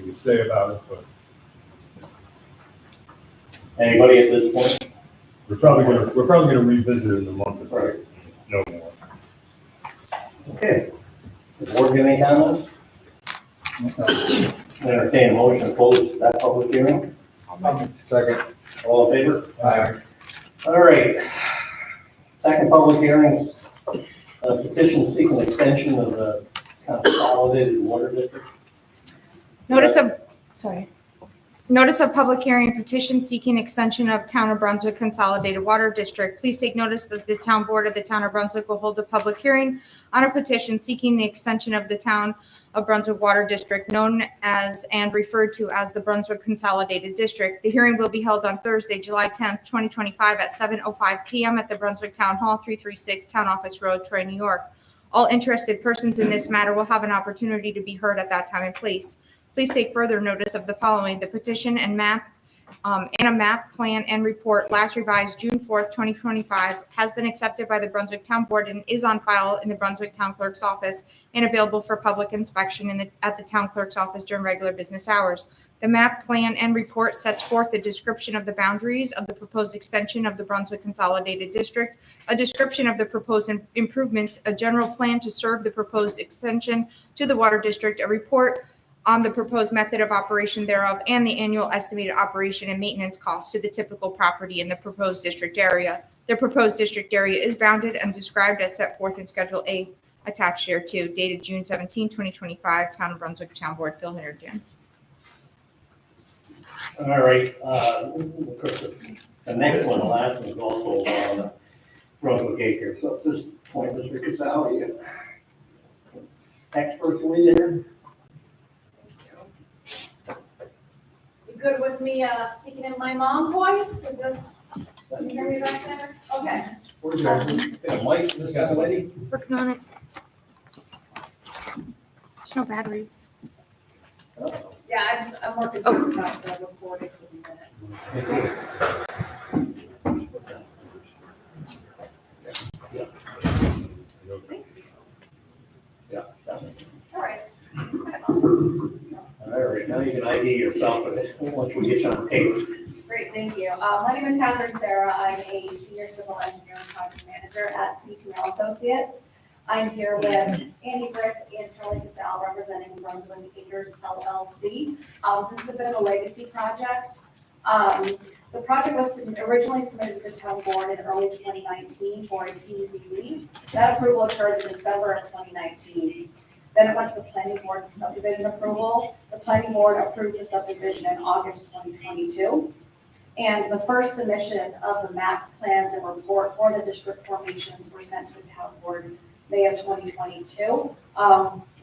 anything to say about it, but Anybody at this point? we're probably gonna revisit it in a month or two. No more. Okay. The board have any comments? Entertain a motion to close that public hearing. Second. All in favor? Aye. All right. Second public hearing, petition seeking extension of the consolidated water district. Notice of public hearing petition seeking extension of Town of Brunswick Consolidated Water District. Please take notice that the Town Board of the Town of Brunswick will hold a public hearing on a petition seeking the extension of the Town of Brunswick Water District, known as and referred to as the Brunswick Consolidated District. The hearing will be held on Thursday, July 10th, 2025 at 7:05 p.m. at the Brunswick Town Hall, 336 Town Office Road, Troy, New York. All interested persons in this matter will have an opportunity to be heard at that time and place. Please take further notice of the following: the petition and map, and a map, plan, and report last revised June 4th, 2025, has been accepted by the Brunswick Town Board and is on file in the Brunswick Town Clerk's office and available for public inspection at the Town Clerk's office during regular business hours. The map, plan, and report sets forth the description of the boundaries of the proposed extension of the Brunswick Consolidated District, a description of the proposed improvements, a general plan to serve the proposed extension to the water district, a report on the proposed method of operation thereof, and the annual estimated operation and maintenance costs to the typical property in the proposed district area. The proposed district area is bounded and described as set forth in Schedule A attached hereto, dated June 17, 2025, Town of Brunswick Town Board, Phil Henderson. All right, the next one, the last one is also Brunswick Acres. So at this point, Mr. Casale, you expertly there. You good with me speaking in my mom voice? Is this, can you hear me back there? Okay. Where's your, Mike, this guy, lady? Working on it. There's no batteries. Yeah, I'm more concerned about the recording for the minutes. Yeah. All right. All right, now you can ID yourself once we get you on tape. Great, thank you. My name is Catherine Sarah. I'm a senior civil engineer and project manager at C2L Associates. I'm here with Andy Brick and Charlie Casale representing Brunswick Acres LLC. This is a bit of a legacy project. The project was originally submitted to the town board in early 2019 for a PUD. That approval occurred in December of 2019. Then it went to the planning board for subdivision approval. The planning board approved the subdivision in August 2022. And the first submission of the map, plans, and report for the district formations were sent to the town board May of 2022.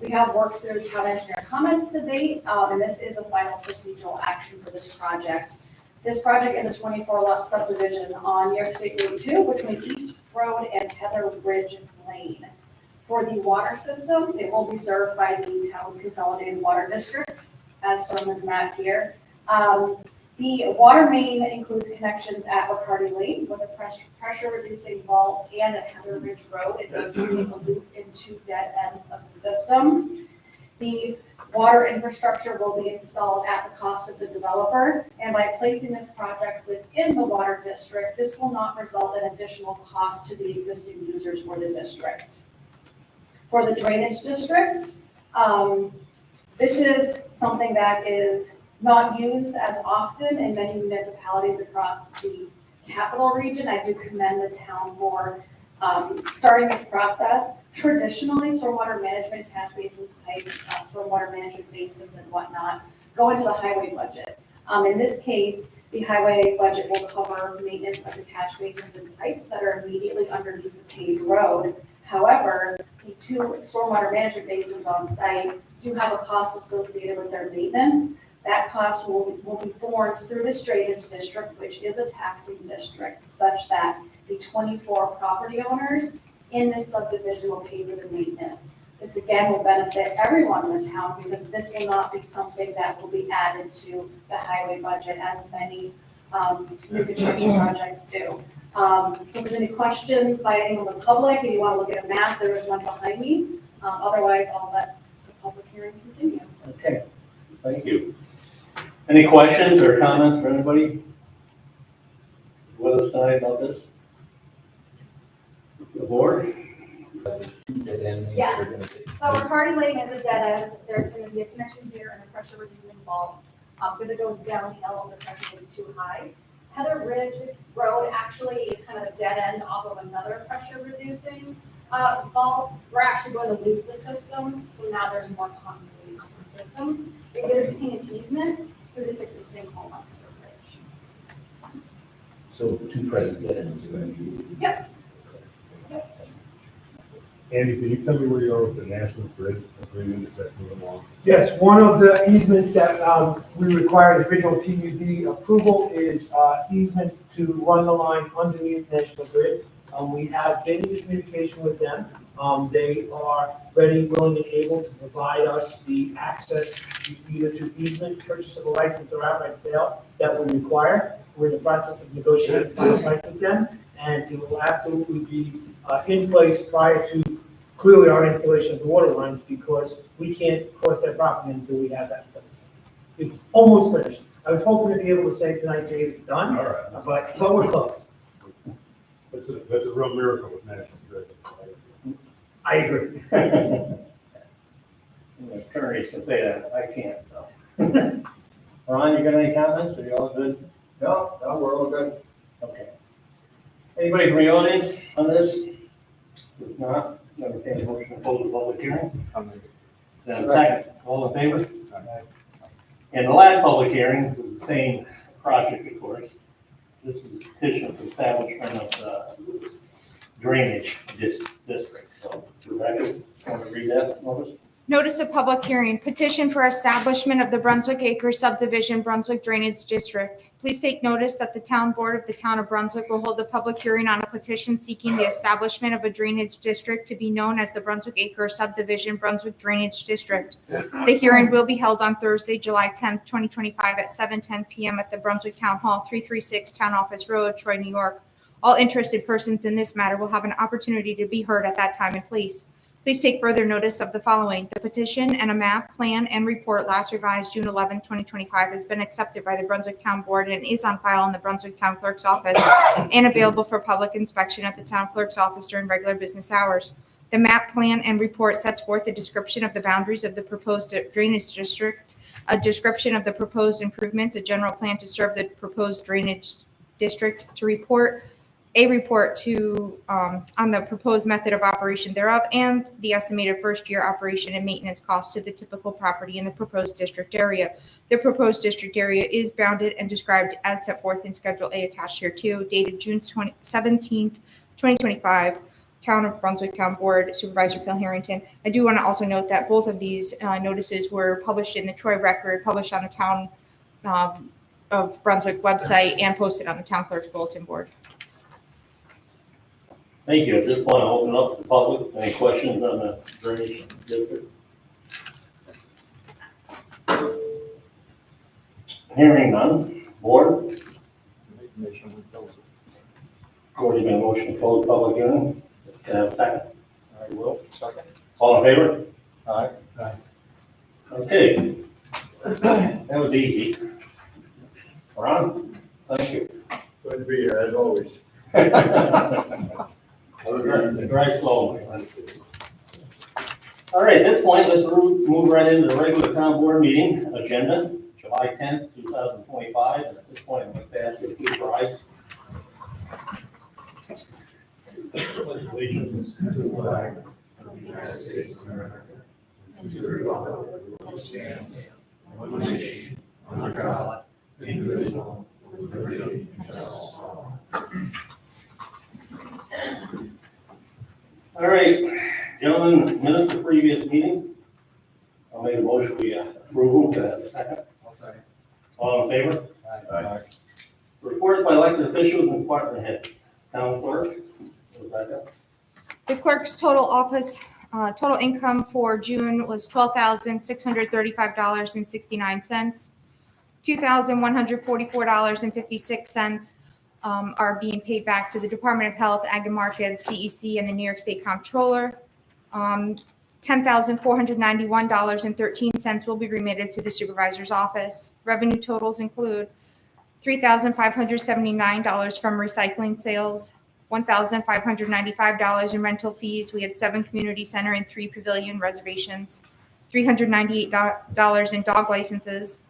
We have worked through town engineer comments to date, and this is the final procedural action for this project. This project is a 24-lot subdivision on New York State Route 2 between East Road and Heather Ridge Lane. For the water system, it will be served by the town's consolidated water district, as shown in this map here. The water main includes connections at Bacardi Lane with a pressure reducing vault and at Heather Ridge Road. It does create a loop in two dead ends of the system. The water infrastructure will be installed at the cost of the developer. And by placing this project within the water district, this will not result in additional costs to the existing users for the district. For the drainage district, this is something that is not used as often in many municipalities across the capital region. I do commend the town for starting this process. Traditionally, stormwater management, catch basins, pipes, stormwater management basins and whatnot go into the highway budget. In this case, the highway budget will cover maintenance of the catch basins and pipes that are immediately underneath the paved road. However, the two stormwater management basins on site do have a cost associated with their maintenance. That cost will be borne through this drainage district, which is a taxing district, such that the 24 property owners in this subdivision will pay for the maintenance. This again will benefit everyone in the town because this will not be something that will be added to the highway budget as many new construction projects do. So if there's any questions by anyone in the public, if you want to look at a map, there is one behind me. Otherwise, I'll let the public hearing continue. Okay. Thank you. Any questions or comments for anybody with us tonight about this? The board? Yes. So McCarty Lane is a dead end. There's going to be a connection here and a pressure reducing vault. Because it goes downhill, the pressure will be too high. Heather Ridge Road actually is kind of a dead end off of another pressure reducing vault. We're actually going to loop the systems, so now there's more continuity on the systems. We did obtain an easement through this existing home on Heather Ridge. So two present dead ends are going to be. Yep. Andy, can you tell me where you are with the National Grid agreement? Is that moving along? Yes, one of the easements that we require the original PUD approval is easement to run the line underneath National Grid. We have been in communication with them. They are ready, willing, and able to provide us the access either to easement, purchase of a license, or outright sale that we require. We're in the process of negotiating final price with them, and it will absolutely be in place prior to clearly our installation of the water lines, because we can't cross their property until we have that in place. It's almost finished. I was hoping to be able to say tonight, Dave, it's done, All right. but we're close. That's a real miracle with National Grid. I agree. Attorneys can say that, I can't, so. Ron, you got any comments? Are you all good? No, we're all good. Okay. Anybody from the audience on this? If not, entertain a motion to close the public hearing. Then second, all in favor? And the last public hearing was the same project, of course. This is a petition for establishment of drainage district. So, Rebecca, want to read that notice? Notice of public hearing, petition for establishment of the Brunswick Acres subdivision, Brunswick Drainage District. Please take notice that the town board of the town of Brunswick will hold a public hearing on a petition seeking the establishment of a drainage district to be known as the Brunswick Acres subdivision, Brunswick Drainage District. The hearing will be held on Thursday, July 10th, 2025 at 7:10 p.m. at the Brunswick Town Hall, 336 Town Office Road, Troy, New York. All interested persons in this matter will have an opportunity to be heard at that time and place. Please take further notice of the following. The petition and a map, plan, and report last revised June 11, 2025 has been accepted by the Brunswick Town Board and is on file in the Brunswick Town Clerk's office and available for public inspection at the Town Clerk's office during regular business hours. The map, plan, and report sets forth a description of the boundaries of the proposed drainage district, a description of the proposed improvements, a general plan to serve the proposed drainage district, a report to on the proposed method of operation thereof, and the estimated first-year operation and maintenance costs to the typical property in the proposed district area. The proposed district area is bounded and described as set forth in Schedule A attached here too, dated June 17th, 2025. Town of Brunswick Town Board Supervisor Phil Harrington. I do want to also note that both of these notices were published in the Troy Record, published on the Town of Brunswick website, and posted on the Town Clerk's Bulletin Board. Thank you. At this point, I'll open up to the public. Any questions on the drainage district? Hearing none. Board? Already been motion to close public hearing. Can I have a second? I will, second. All in favor? Aye. Okay. That was easy. Ron? Thank you. Good to be here, as always. Very slow. All right, at this point, let's move right into the regular town board meeting agenda, July 10th, 2025. And at this point, I'm going to ask you to please rise. Pledge allegiance to the flag of the United States of America, and to the republic which stands one nation, under God, indivisible, with liberty and justice for all. All right, gentlemen, minutes of previous meeting. I'll make a motion we approve them. To have a second. I'll second. All in favor? Aye. Reports by elected officials and department heads. Town clerk, Rebecca. The clerk's total income for June was $12,635.69. $2,144.56 are being paid back to the Department of Health, Ag and Markets, DEC, and the New York State Comptroller. $10,491.13 will be remitted to the supervisor's office. Revenue totals include $3,579 from recycling sales, $1,595 in rental fees. We had 7 community center and 3 pavilion reservations, $398 in dog licenses.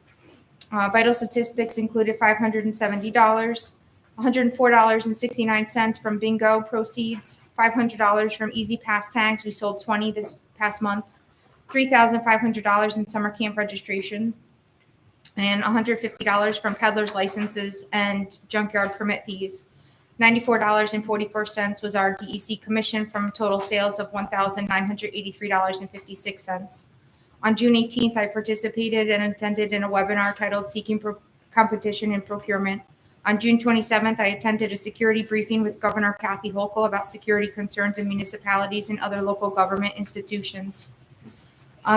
Vital statistics included $570, $104.69 from bingo proceeds, $500 from Easy Pass tags. We sold 20 this past month, $3,500 in summer camp registration, and $150 from peddlers licenses and junkyard permit fees. $94.44 was our DEC commission from total sales of $1,983.56. On June 18th, I participated and attended in a webinar titled Seeking Competition in Procurement. On June 27th, I attended a security briefing with Governor Kathy Hochul about security concerns in municipalities and other local government institutions.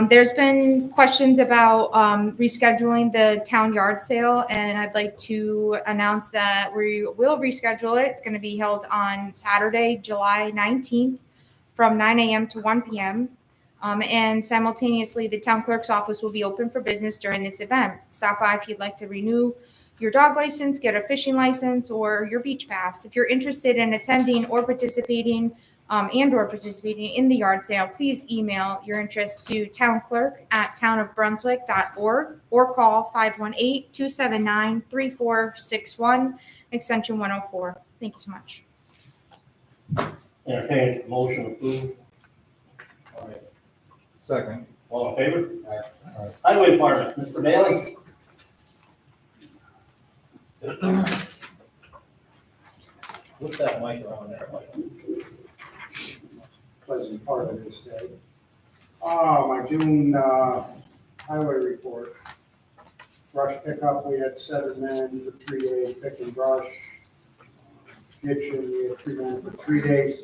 There's been questions about rescheduling the town yard sale, and I'd like to announce that we will reschedule it. It's going to be held on Saturday, July 19th from 9 a.m. to 1 p.m. And simultaneously, the town clerk's office will be open for business during this event. Stop by if you'd like to renew your dog license, get a fishing license, or your beach pass. If you're interested in attending or participating in the yard sale, please email your interest to townclerk@townofbrunswick.org or call 518-279-3461, extension 104. Thank you so much. Entertain a motion to approve. Second. All in favor? Highway Department, Mr. Bailey. Put that mic around there, Mike. Pleasant part of this day. My June highway report. Brush pickup, we had 7 men for 3 days, pick and brush. Ditching, we had 3 men for 3 days,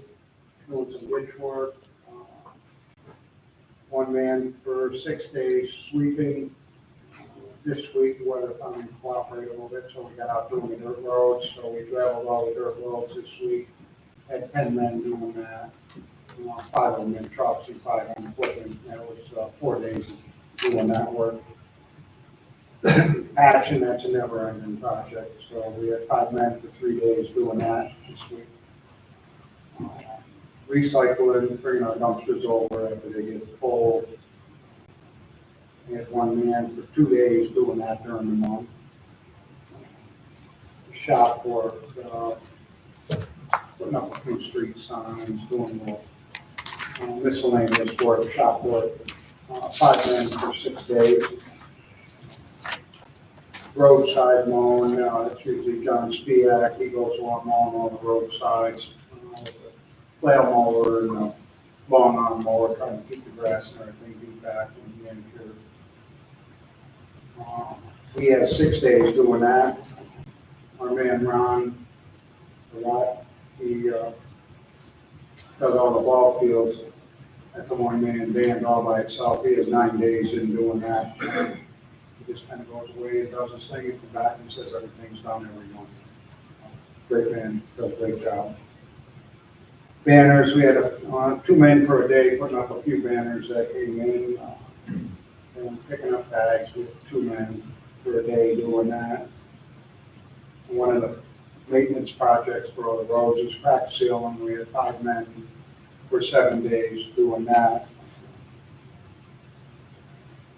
doing some ditch work. 1 man for 6 days sweeping. This week, the weather finally cooperated a little bit, so we got out doing the dirt roads, so we traveled all the dirt roads this week. Had 10 men doing that. 5 of them in trucks and 5 on foot, and that was 4 days doing that work. Action, that's a never-ending project, so we had 5 men for 3 days doing that this week. Recycling, bringing our dumpsters over after they get full. We had 1 man for 2 days doing that during the month. Shop work, putting up a few street signs, doing more miscellaneous work, shop work. 5 men for 6 days. Roadside mowing, that's usually John Spiak, he goes along mowing all the roadsides. Flail mower and a long arm mower, trying to keep the grass and everything beat back and manicured. We had 6 days doing that. Our man Ron, he does all the ball fields. That's a 1-man band all by itself. He has 9 days in doing that. He just kind of goes away and does his thing, and comes back and says everything's done every month. Great man, does a great job. Banners, we had 2 men for a day putting up a few banners that came in. And picking up bags with 2 men for a day doing that. One of the maintenance projects for all the roads is crack sealing. We had 5 men for 7 days doing that.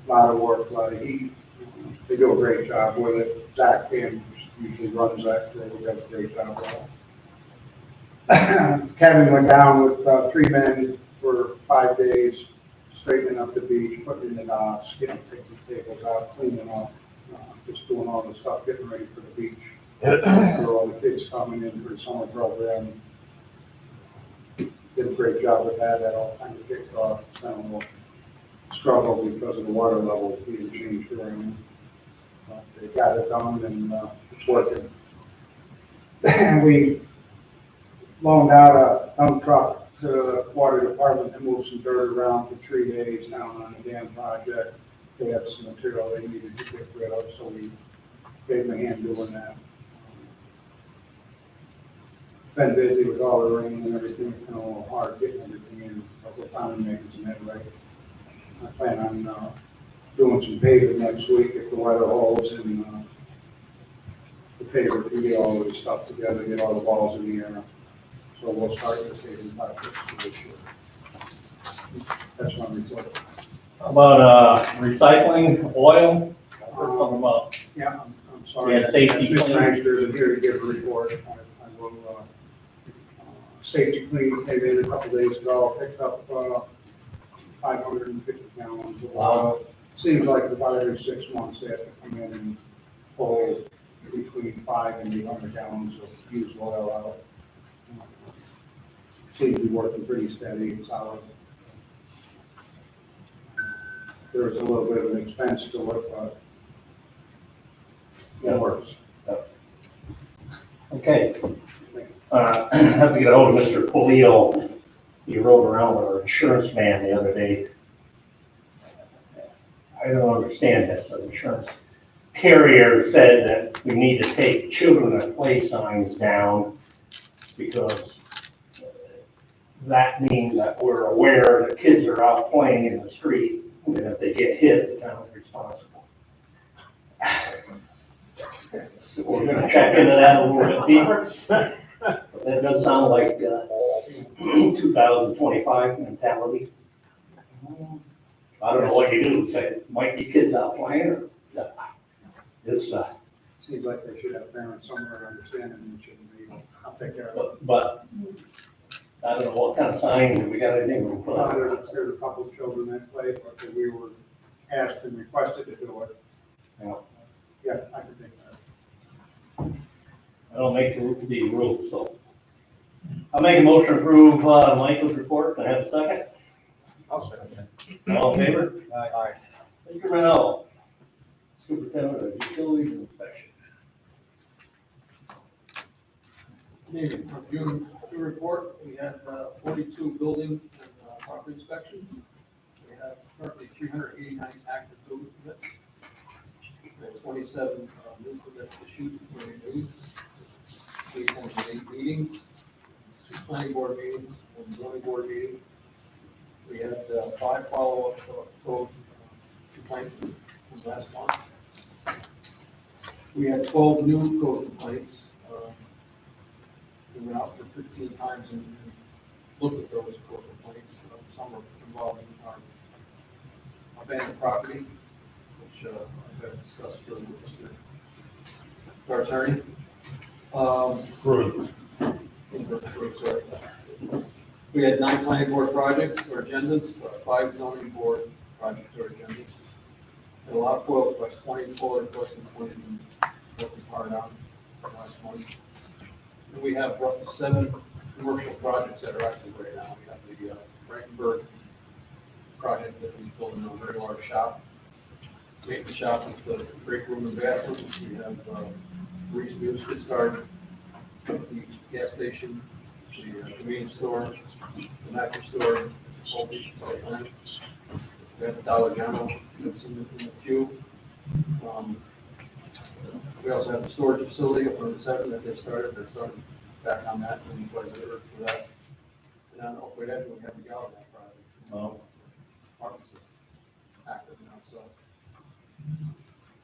A lot of work, a lot of heat. They do a great job with it. Zach Kim usually runs that, so we got a great job with it. Kevin went down with 3 men for 5 days, straightening up the beach, putting in the docks, taking the tables out, cleaning up, just doing all the stuff, getting ready for the beach. For all the kids coming in for the summer program. Did a great job with that. That all kind of kicked off. It's been a little struggle because of the water level being changed around. But they got it done and it's working. We loaned out a dump truck to the water department to move some dirt around for 3 days down on the dam project. They had some material they needed to get rid of, so we gave them a hand doing that. Been busy with all the rain and everything. It's been a little hard getting everything in, but we're finally making some headway. I plan on, doing some paving next week if the weather holds and, the paver can get all of the stuff together, get all the balls in the air. So we'll start the paving project this year. That's my report. How about, recycling oil? I heard something about, Yeah, I'm sorry. Yeah, safety Mr. clean. Baxter isn't here to give a report. I will, Safety Clean came in a couple days ago, picked up, 550 gallons of oil. Seems like about every 6 months they have to come in and pull between 500 and 800 gallons of used oil out. Seems to be working pretty steady and solid. There's a little bit of an expense to it, but it works. okay. I have to get a hold of Mr. Polio. He rode around with our insurance man the other day. I don't understand this. The insurance carrier said that we need to take children at play signs down because that means that we're aware that kids are out playing in the street, and if they get hit, the town's responsible. We're gonna check into that a little bit deeper. That does sound like 2025 mentality. I don't know what you do, say, might be kids out playing, or, it's, Seems like they should have parents somewhere understanding it shouldn't be. I'll take care of it. but I don't know what kind of sign, we got anything we put on There's it. a couple of children that play, but we were asked and requested to do it. Yeah. Yeah, I can take that. I don't make the rules, so. I'll make a motion to approve, Michael's report, can I have a second? I'll second. All in favor? Aye. Mr. Manel, Superintendent of Utilities Inspection. Evening. Our June report, we had 42 building and property inspections. We have currently 389 active building permits. We have 27 new permits issued for renewed. 308 meetings, 2 planning board meetings, 1 zoning board meeting. We had 5 follow-up code complaints from last month. We had 12 new code complaints. We went out for 15 times and looked at those code complaints. Some are involving our abandoned property, which I've got to discuss further with our attorney. Sorry. We had 9 planning board projects or agendas, 5 zoning board projects or agendas. And a lot of FOIL requests, 20 FOIL requests and 20 working hard on last month. And we have roughly 7 commercial projects that are active right now. We have the Brankenberg project that we're building a very large shop, maintenance shop with the break room and bathroom. We have Reese News Fit Start, the gas station, the convenience store, the mattress store, we have the Dollar General that's in the queue. We also have the storage facility up on the 7 that they started. They're starting back on that and places the earth for that. And on Oakwood Avenue, we have the Gallagher project. Oh. Parkinson's active now, so.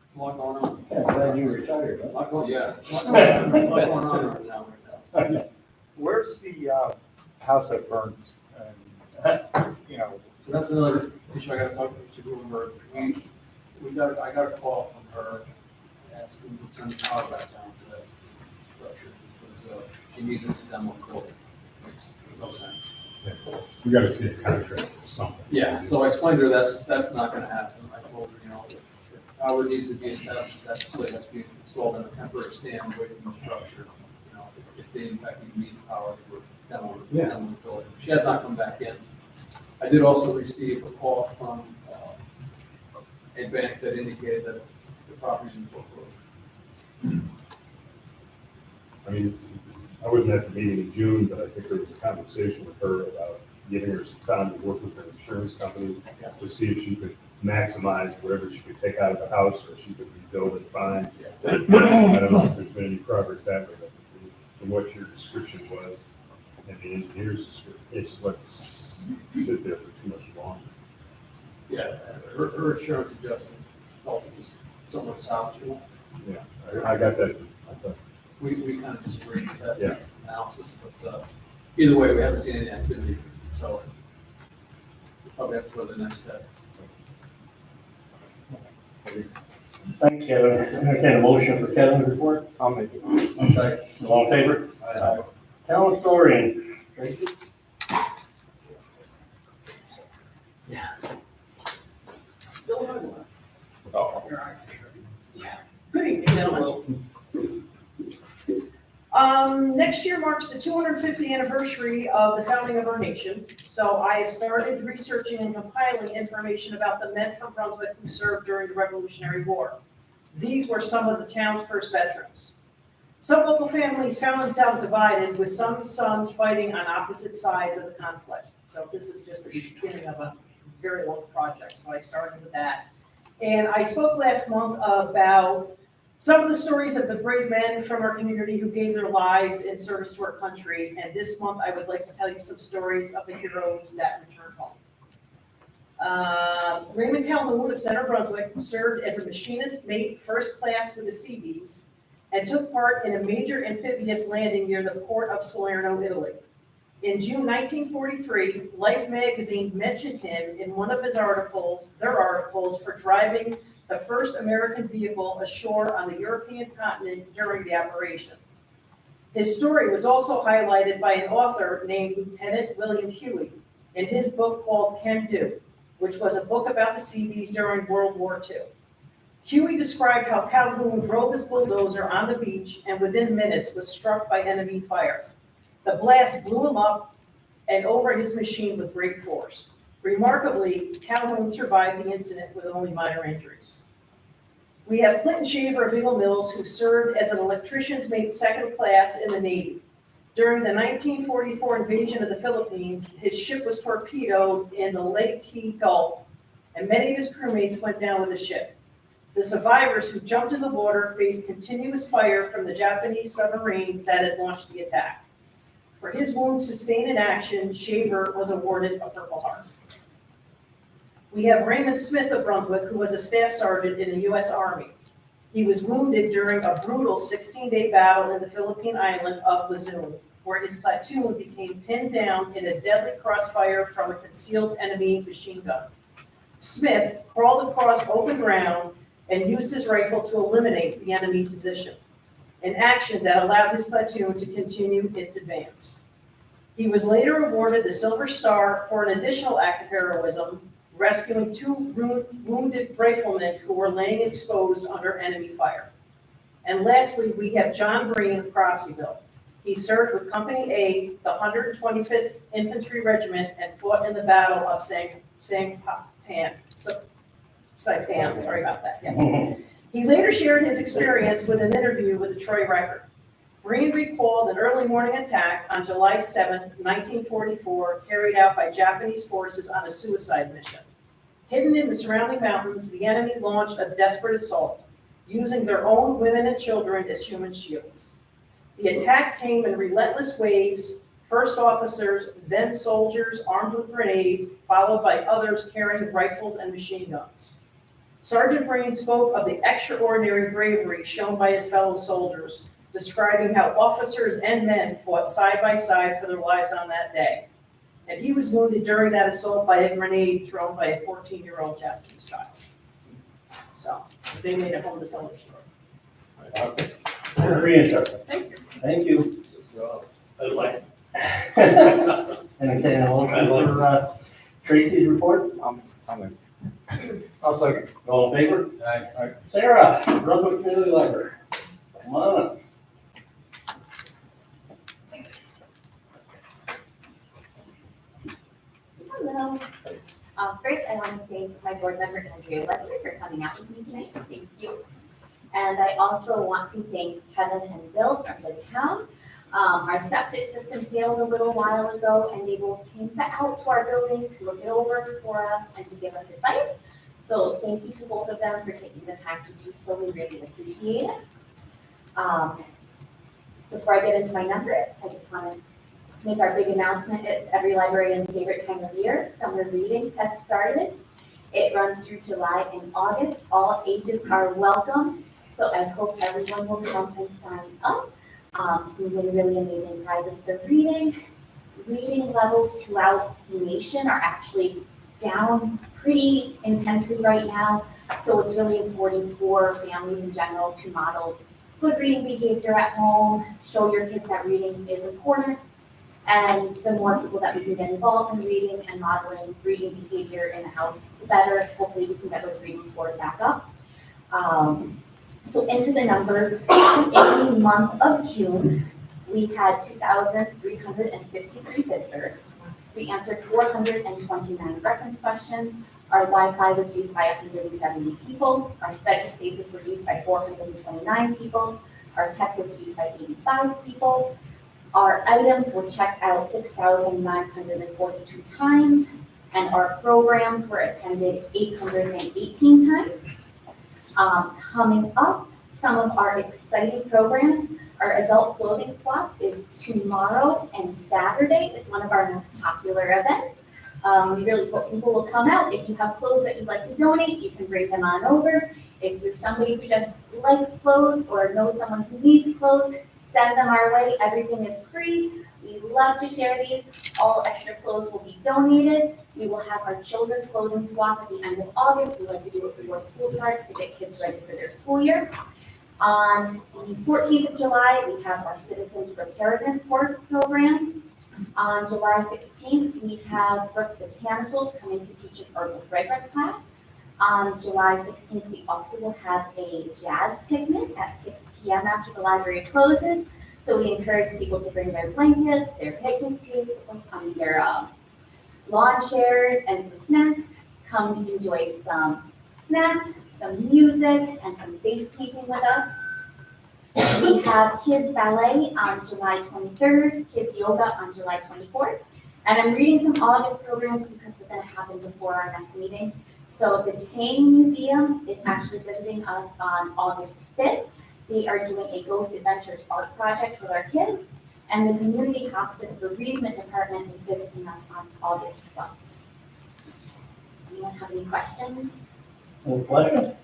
It's a lot going on. Yeah, glad you retired, A lot going, yeah. A lot going on in our town right now. Where's the house that burned? You know, So that's another issue I gotta talk to Bloomberg. I got a call from her asking to turn the power back down to that structure because she needs it to demo the building. Makes no sense. We gotta see a contract or something. Yeah, so I explained to her that's not gonna happen. I told her, if power needs to be established, that facility has to be installed in a temporary stand away from the structure. If they in fact need power for demoing the building. She has not come back in. I did also receive a call from a bank that indicated that the property is in foreclosure. I mean, I wasn't at the meeting in June, but I think there was a conversation with her about giving her some time to work with an insurance company to see if she could maximize whatever she could take out of the house, or she could rebuild it fine. I don't know if there's been any progress that way, but from what your description was, and the engineer's description, it's just like sit there for too much longer. Yeah, her insurance adjuster felt it was somewhat salvageable. I got that. I thought, We kind of disagree with that Yeah. analysis, but either way, we haven't seen any activity, so probably have to go to the next step. Thanks, Kevin. Entertain a motion for Kevin's report. I'll make it. All in favor? Town historian, Tracy? Good evening, gentlemen. Next year marks the 250th anniversary of the founding of our nation, so I have started researching and compiling information about the men from Brunswick who served during the Revolutionary War. These were some of the town's first veterans. Some local families found themselves divided, with some sons fighting on opposite sides of the conflict. So this is just the beginning of a very long project, so I started with that. And I spoke last month about some of the stories of the brave men from our community who gave their lives in service to our country. And this month, I would like to tell you some stories of the heroes that returned home. Raymond Calhoun of Center Brunswick served as a machinist mate first class with the Seabees and took part in a major amphibious landing near the port of Salerno, Italy. In June 1943, Life magazine mentioned him in one of their articles for driving the first American vehicle ashore on the European continent during the operation. His story was also highlighted by an author named Lieutenant William Huey in his book called Can Do, which was a book about the Seabees during World War II. Huey described how Calhoun drove his bulldozer on the beach and within minutes was struck by enemy fire. The blast blew him up and over his machine with great force. Remarkably, Calhoun survived the incident with only minor injuries. We have Clinton Shaver of Eagle Mills, who served as an electrician's mate second class in the Navy. During the 1944 invasion of the Philippines, his ship was torpedoed in the Leyte Gulf, and many of his crewmates went down with the ship. The survivors who jumped in the water faced continuous fire from the Japanese submarine that had launched the attack. For his wounds sustained in action, Shaver was awarded a Purple Heart. We have Raymond Smith of Brunswick, who was a staff sergeant in the U.S. Army. He was wounded during a brutal 16-day battle in the Philippine island of Luzon, where his platoon became pinned down in a deadly crossfire from a concealed enemy machine gun. Smith crawled across open ground and used his rifle to eliminate the enemy position, an action that allowed his platoon to continue its advance. He was later awarded the Silver Star for an additional act of heroism, rescuing two wounded riflemen who were laying exposed under enemy fire. And lastly, we have John Breen of Cropseyville. He served with Company A, the 125th Infantry Regiment, and fought in the Battle of Saipan, sorry about that, yes. He later shared his experience with an interview with the Troy Record. Breen recalled an early morning attack on July 7, 1944, carried out by Japanese forces on a suicide mission. Hidden in the surrounding mountains, the enemy launched a desperate assault, using their own women and children as human shields. The attack came in relentless waves, first officers, then soldiers armed with grenades, followed by others carrying rifles and machine guns. Sergeant Breen spoke of the extraordinary bravery shown by his fellow soldiers, describing how officers and men fought side by side for their lives on that day. And he was wounded during that assault by a grenade thrown by a 14-year-old Japanese child. So they made it home to tell their story. Very interesting. Thank you. Thank you. I like it. Entertain a motion for Tracy's report. I'll second. All in favor? Aye. Sarah, Brunswick Community Library. Come on up. Hello. First, I want to thank my board member, Andrea Ledler, for coming out with me tonight. Thank you. And I also want to thank Kevin and Bill from the town. Our septic system failed a little while ago, and they both came out to our building to look it over for us and to give us advice. So thank you to both of them for taking the time to do so. We really appreciate it. Before I get into my numbers, I just want to make our big announcement. It's every librarian's favorite time of year. Summer reading has started. It runs through July and August. All ages are welcome, so I hope everyone will come and sign up. We win really amazing prizes for reading. Reading levels throughout the nation are actually down pretty intensely right now, so it's really important for families in general to model good reading behavior at home, show your kids that reading is important, and the more people that we can get involved in reading and modeling reading behavior in the house, the better. Hopefully we can get those reading scores back up. So into the numbers, in the month of June, we had 2,353 visitors. We answered 429 reference questions. Our Wi-Fi was used by 170 people. Our study spaces were used by 429 people. Our tech was used by 85 people. Our items were checked out 6,942 times, and our programs were attended 818 times. Coming up, some of our exciting programs. Our adult clothing swap is tomorrow and Saturday. It's one of our most popular events. We really hope people will come out. If you have clothes that you'd like to donate, you can bring them on over. If you're somebody who just likes clothes or knows someone who needs clothes, send them our way. Everything is free. We love to share these. All extra clothes will be donated. We will have our children's clothing swap at the end of August. We like to do it before school starts to get kids ready for their school year. On the 14th of July, we have our Citizens Preparedness Course program. On July 16th, we have Brooks Botanicals coming to teach an herbal fragrance class. On July 16th, we also will have a jazz picnic at 6 p.m. after the library closes. So we encourage people to bring their blankets, their picnic table, their lawn chairs, and some snacks. Come enjoy some snacks, some music, and some face painting with us. We have kids ballet on July 23rd, kids yoga on July 24th. And I'm reading some August programs because they're going to happen before our next meeting. So the Tang Museum is actually visiting us on August 5th. They are doing a Ghost Adventures art project with our kids. And the Community Hospice Bereavement Department is visiting us on August 12th. Does anyone have any questions? Any questions?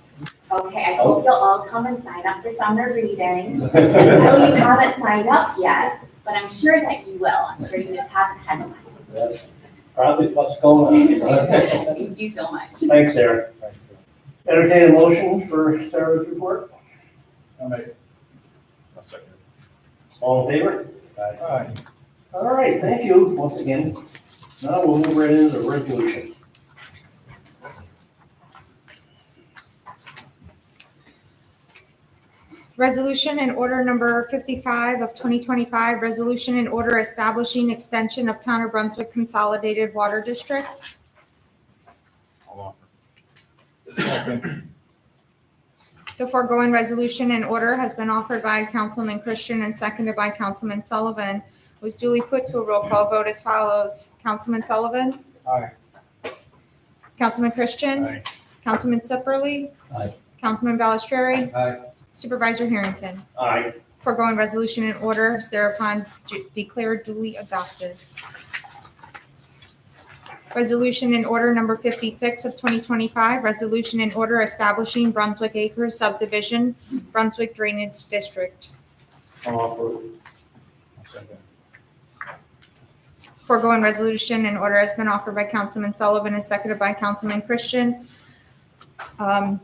Okay, I hope you'll all come and sign up for summer reading. I know you haven't signed up yet, but I'm sure that you will. I'm sure you just haven't had time. That's probably what's going on. Thank you so much. Thanks, Sarah. Entertain a motion for Sarah's report. I'll make it. I'll second it. All in favor? Aye. All right, thank you once again. Now we'll move right into the resolution. Resolution and order number 55 of 2025, resolution and order establishing extension of Town of Brunswick Consolidated Water District. I'll offer. Second. The foregoing resolution and order has been offered by Councilman Christian and seconded by Councilman Sullivan. Was duly put to a roll call vote as follows. Councilman Sullivan? Aye. Councilman Christian? Aye. Councilman Sipperly? Aye. Councilman Balistrary? Aye. Supervisor Harrington? Aye. Foregoing resolution and order is thereupon declared duly adopted. Resolution and order number 56 of 2025, resolution and order establishing Brunswick Acres subdivision, Brunswick Drainage District. I'll offer. I'll second. Foregoing resolution and order has been offered by Councilman Sullivan and seconded by Councilman Christian.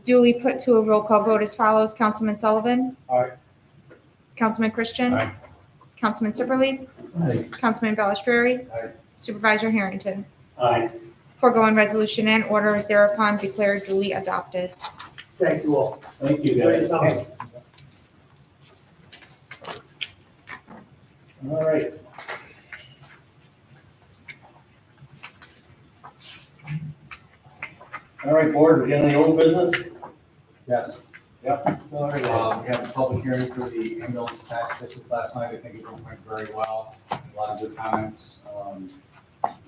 Duly put to a roll call vote as follows. Councilman Sullivan? Aye. Councilman Christian? Aye. Councilman Sipperly? Aye. Councilman Balistrary? Aye. Supervisor Harrington? Aye. Foregoing resolution and order is thereupon declared duly adopted. Thank you all. Thank you, Enjoy your guys. summer. All right. All right, board, we got any old business? Yes. Yep. All right. We had a public hearing for the ambulance tax district last night. I think it went very well. A lot of good comments.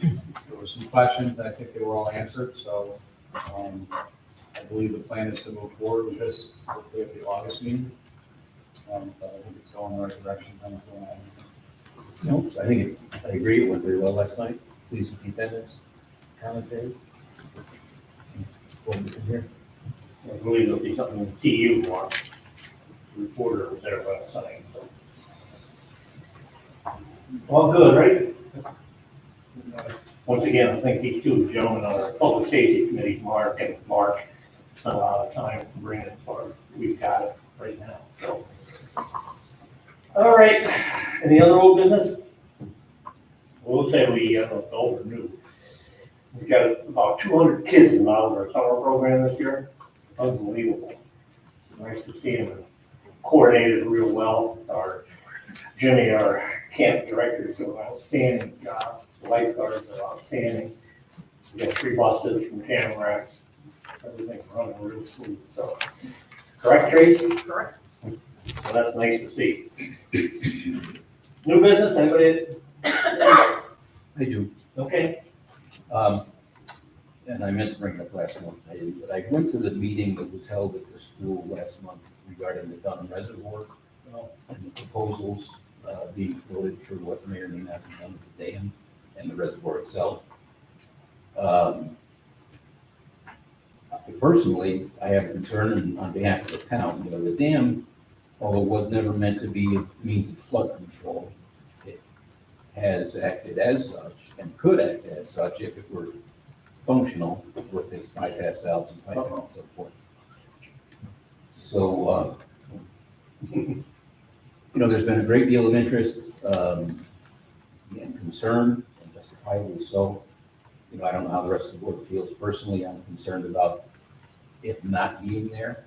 There were some questions. I think they were all answered. So I believe the plan is to move forward with this hopefully at the August meeting. So I think it's going in the right direction. No, I think I agree, it went very well last night. Pleased with the attendance, commentary. Over from here. I believe there'll be something in TU wants. Reporter was there last night, so. All good, right? Once again, I think these two gentlemen on our public safety committee, Mark and Mark, spent a lot of time bringing it forward. We've got it right now, so. All right, any other old business? We'll say we, old or new. We've got about 200 kids involved in our summer program this year. Unbelievable. Nice to see them coordinated real well. Our Jimmy, our camp director, is doing an outstanding job. The lifeguards are outstanding. We got 3 buses from Tamaracks. Everything's running real smooth, so. Correct, Tracy? Correct. So that's nice to see. New business, anybody? I do. Okay. And I meant to bring it up last month, I didn't, but I went to the meeting that was held at the school last month regarding the Dunham Reservoir and the proposals being floated for what may or may not be done with the dam and the reservoir itself. Personally, I have a concern on behalf of the town. You know, the dam, although was never meant to be a means of flood control, it has acted as such and could act as such if it were functional with its bypass valves and piping and so forth. So, you know, there's been a great deal of interest and concern, and justifiably so. You know, I don't know how the rest of the board feels. Personally, I'm concerned about it not being there,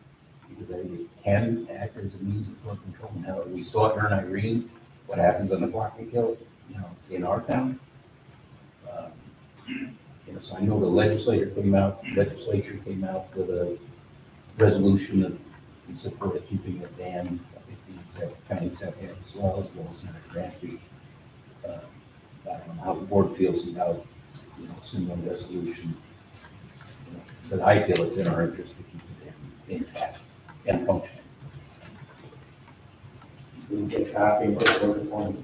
because I think it can act as a means of flood control. Now, we saw it during Irene, what happens on the Blockman Hill, you know, in our town. You know, so I know the legislature came out with a resolution in support of keeping the dam. I think the county executive as well as Senator Grantby. I don't know how the board feels about, you know, similar resolution. You know, but I feel it's in our interest to keep the dam intact and functioning. We can get a copy and put it on the one.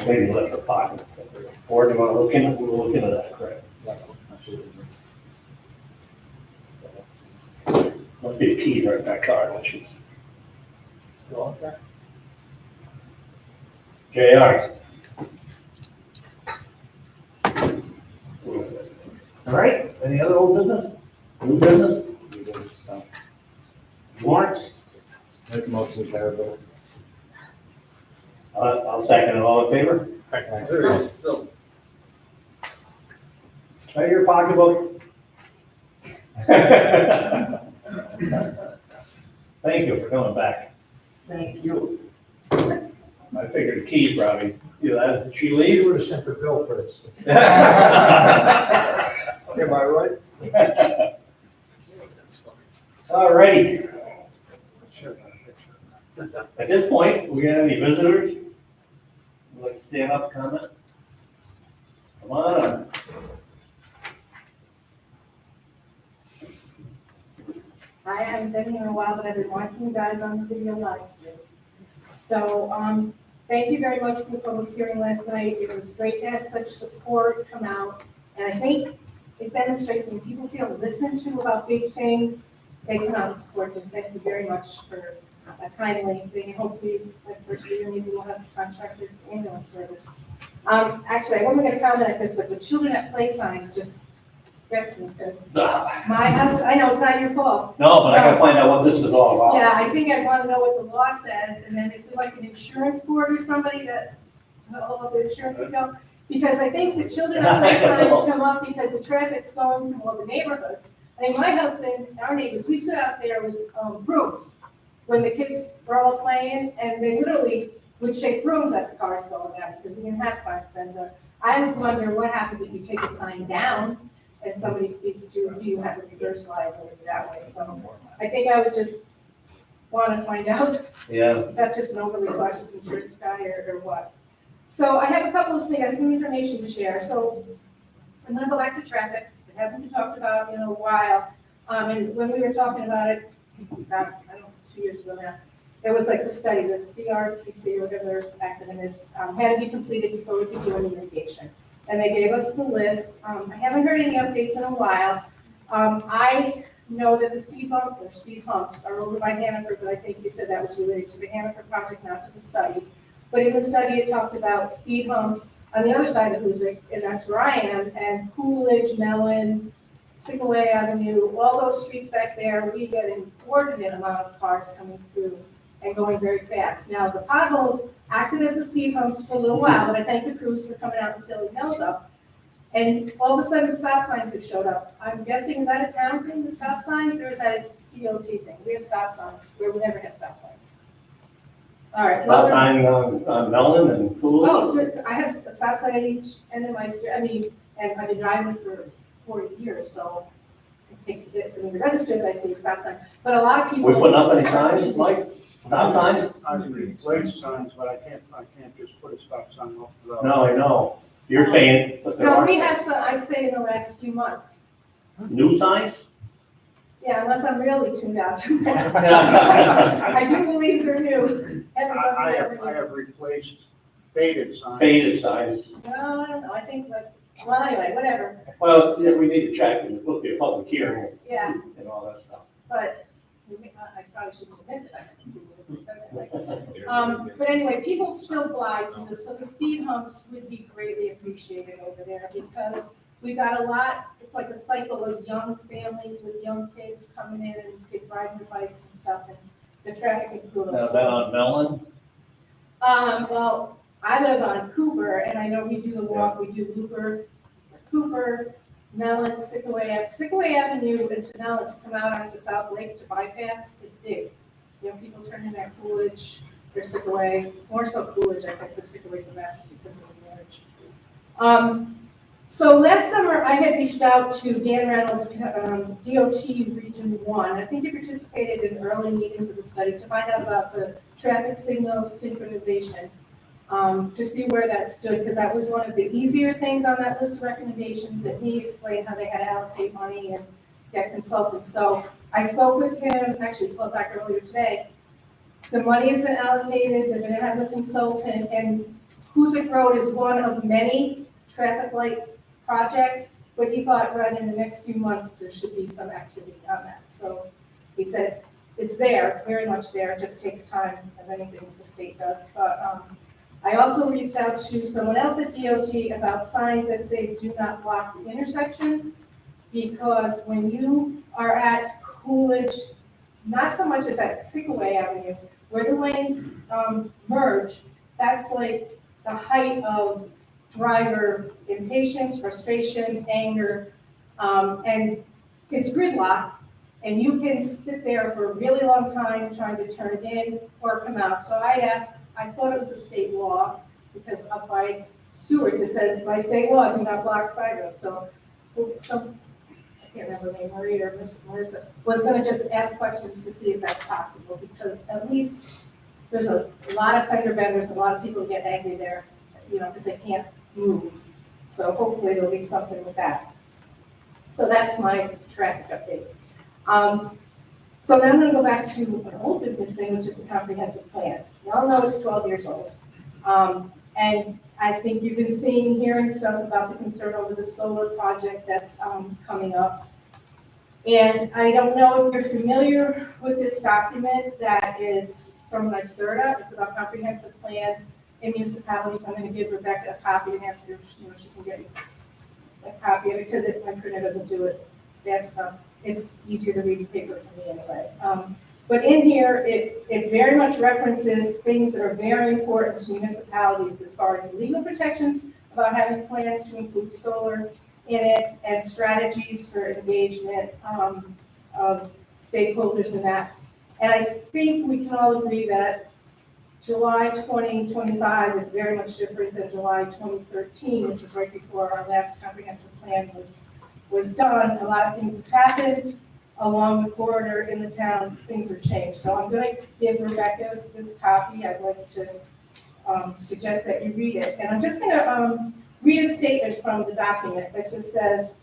Maybe let her pocket. Or do you want to look into, we'll look into that, correct? Must be the keys right in that car, which is. Still on there? JR. All right, any other old business? New business? Warrants? Make a motion to carry over. I'll second it. All in favor? Right your pocketbook. Thank you for coming back. Thank you. I figured the keys probably, you know, did she leave? You would have sent the bill first. Am I right? All righty. At this point, we have any visitors? Would like to stand up, comment? Come on. I haven't been here in a while, but I've been watching you guys on the video live stream. So, thank you very much for the public hearing last night. It was great to have such support come out. And I think it demonstrates when people feel listened to about big things, they come out and support you. Thank you very much for a timely thing. Hopefully, like first year, maybe we'll have contracted ambulance service. Actually, I wasn't gonna comment on this, but the children at play signs just gets me, because my husband, I know it's not your fault. No, but I gotta find out what this is all about. Yeah, I think I'd wanna know what the law says, and then is there like an insurance board or somebody that, all of the insurances go? Because I think the children at play signs come up because the traffic's going through all the neighborhoods. I mean, my husband, our neighbors, we stood out there with brooms when the kids were all playing, and they literally would shake brooms at the cars going by because we didn't have signs then. But I wonder what happens if you take a sign down and somebody speaks to, do you have a reverse liability that way? So I think I would just want to find out, Yeah. is that just an overly cautious insurance guy or what? So I have a couple of things, I have some information to share. So I'm gonna go back to traffic. It hasn't been talked about in a while. And when we were talking about it, I don't know, it's 2 years ago now, there was like the study, the CRTC, or whatever their acronym is, had to be completed before we could do any mitigation. and they gave us the list. I haven't heard any updates in a while. I know that the speed humps are over by Hannaford, but I think you said that was related to the Hannaford project, not to the study. But in the study, it talked about speed humps on the other side of Hoosick, and that's where I am, and Coolidge, Mellon, Sickaway Avenue, all those streets back there, we get an inordinate amount of cars coming through and going very fast. Now, the potholes acted as the speed humps for a little while, but I thank the crews for coming out and filling those up. And all of a sudden, stop signs have showed up. I'm guessing, is that a town thing, the stop signs, or is that a DOT thing? We have stop signs, where we never had stop signs. All right. Stop sign on Mellon and Coolidge. Oh, I have a stop sign at each end of my street, and I've been driving for 40 years, so it takes a bit for me to register that I see a stop sign. But a lot of people. We putting up any signs, Mike? Stop signs? I can replace signs, but I can't just put a stop sign off the road. No, I know. You're saying that there No, are we have some, I'd say in the last few months. new signs? Yeah, unless I'm really tuned out to that. I do believe they're new. I have replaced faded signs. Faded signs. No, I don't know, I think, well, anyway, whatever, Well, yeah, we need to check, because it will be a public hearing yeah, and all that stuff. but I probably shouldn't admit that, I can see what but anyway, people still glide through this, so the speed humps would be greatly appreciated over there, because we've got a lot, it's like a cycle of young families with young kids coming in and kids riding their bikes and stuff, and the traffic is brutal. Now, that on Mellon? Well, I live on Cooper, and I know we do the walk, we do Cooper, Mellon, Sickaway Avenue into Mellon to come out onto South Lake to bypass is big. You know, people turn in their Coolidge, their Sickaway, more so Coolidge, I think, the Sickaway's a mess because of the marriage. So last summer, I had reached out to Dan Reynolds, DOT Region 1. I think he participated in early meetings of the study to find out about the traffic signal synchronization, to see where that stood, because that was one of the easier things on that list of recommendations, and he explained how they had to allocate money and get consultants. So I spoke with him, actually called back earlier today. The money has been allocated, they're gonna have a consultant, and Hoosick Road is one of many traffic light projects, but he thought right in the next few months, there should be some activity on that. So he said it's there, it's very much there, it just takes time, as anything the state does. But I also reached out to someone else at DOT about signs that say do not block the intersection, because when you are at Coolidge, not so much as at Sickaway Avenue, where the lanes merge, that's like the height of driver impatience, frustration, anger, and it's gridlock, and you can sit there for a really long time trying to turn in or come out. So I thought it was a state law, because up by Stewart's, it says by state law, do not block side roads. So I can't remember the name, Maria or Miss Marissa, was gonna just ask questions to see if that's possible, because at least there's a lot of fender benders, a lot of people get angry there, you know, because they can't move. So hopefully there'll be something with that. So that's my traffic update. So now I'm gonna go back to an old business thing, which is the comprehensive plan. You all know it's 12 years old. And I think you've been seeing and hearing stuff about the concern over the solar project that's coming up. And I don't know if you're familiar with this document that is from NYSERDA. It's about comprehensive plans in municipalities. I'm going to give Rebecca a copy and ask her if she can get a copy of it, because my printer doesn't do it fast enough. It's easier to read in paper for me anyway. But in here, it very much references things that are very important to municipalities as far as legal protections about having plans to include solar in it, and strategies for engagement of stakeholders in that. And I think we can all agree that July 2025 is very much different than July 2013, which was right before our last comprehensive plan was done. A lot of things have happened along the corridor in the town. Things have changed. So I'm going to give Rebecca this copy. I'd like to suggest that you read it. And I'm just going to read a statement from the document that just says,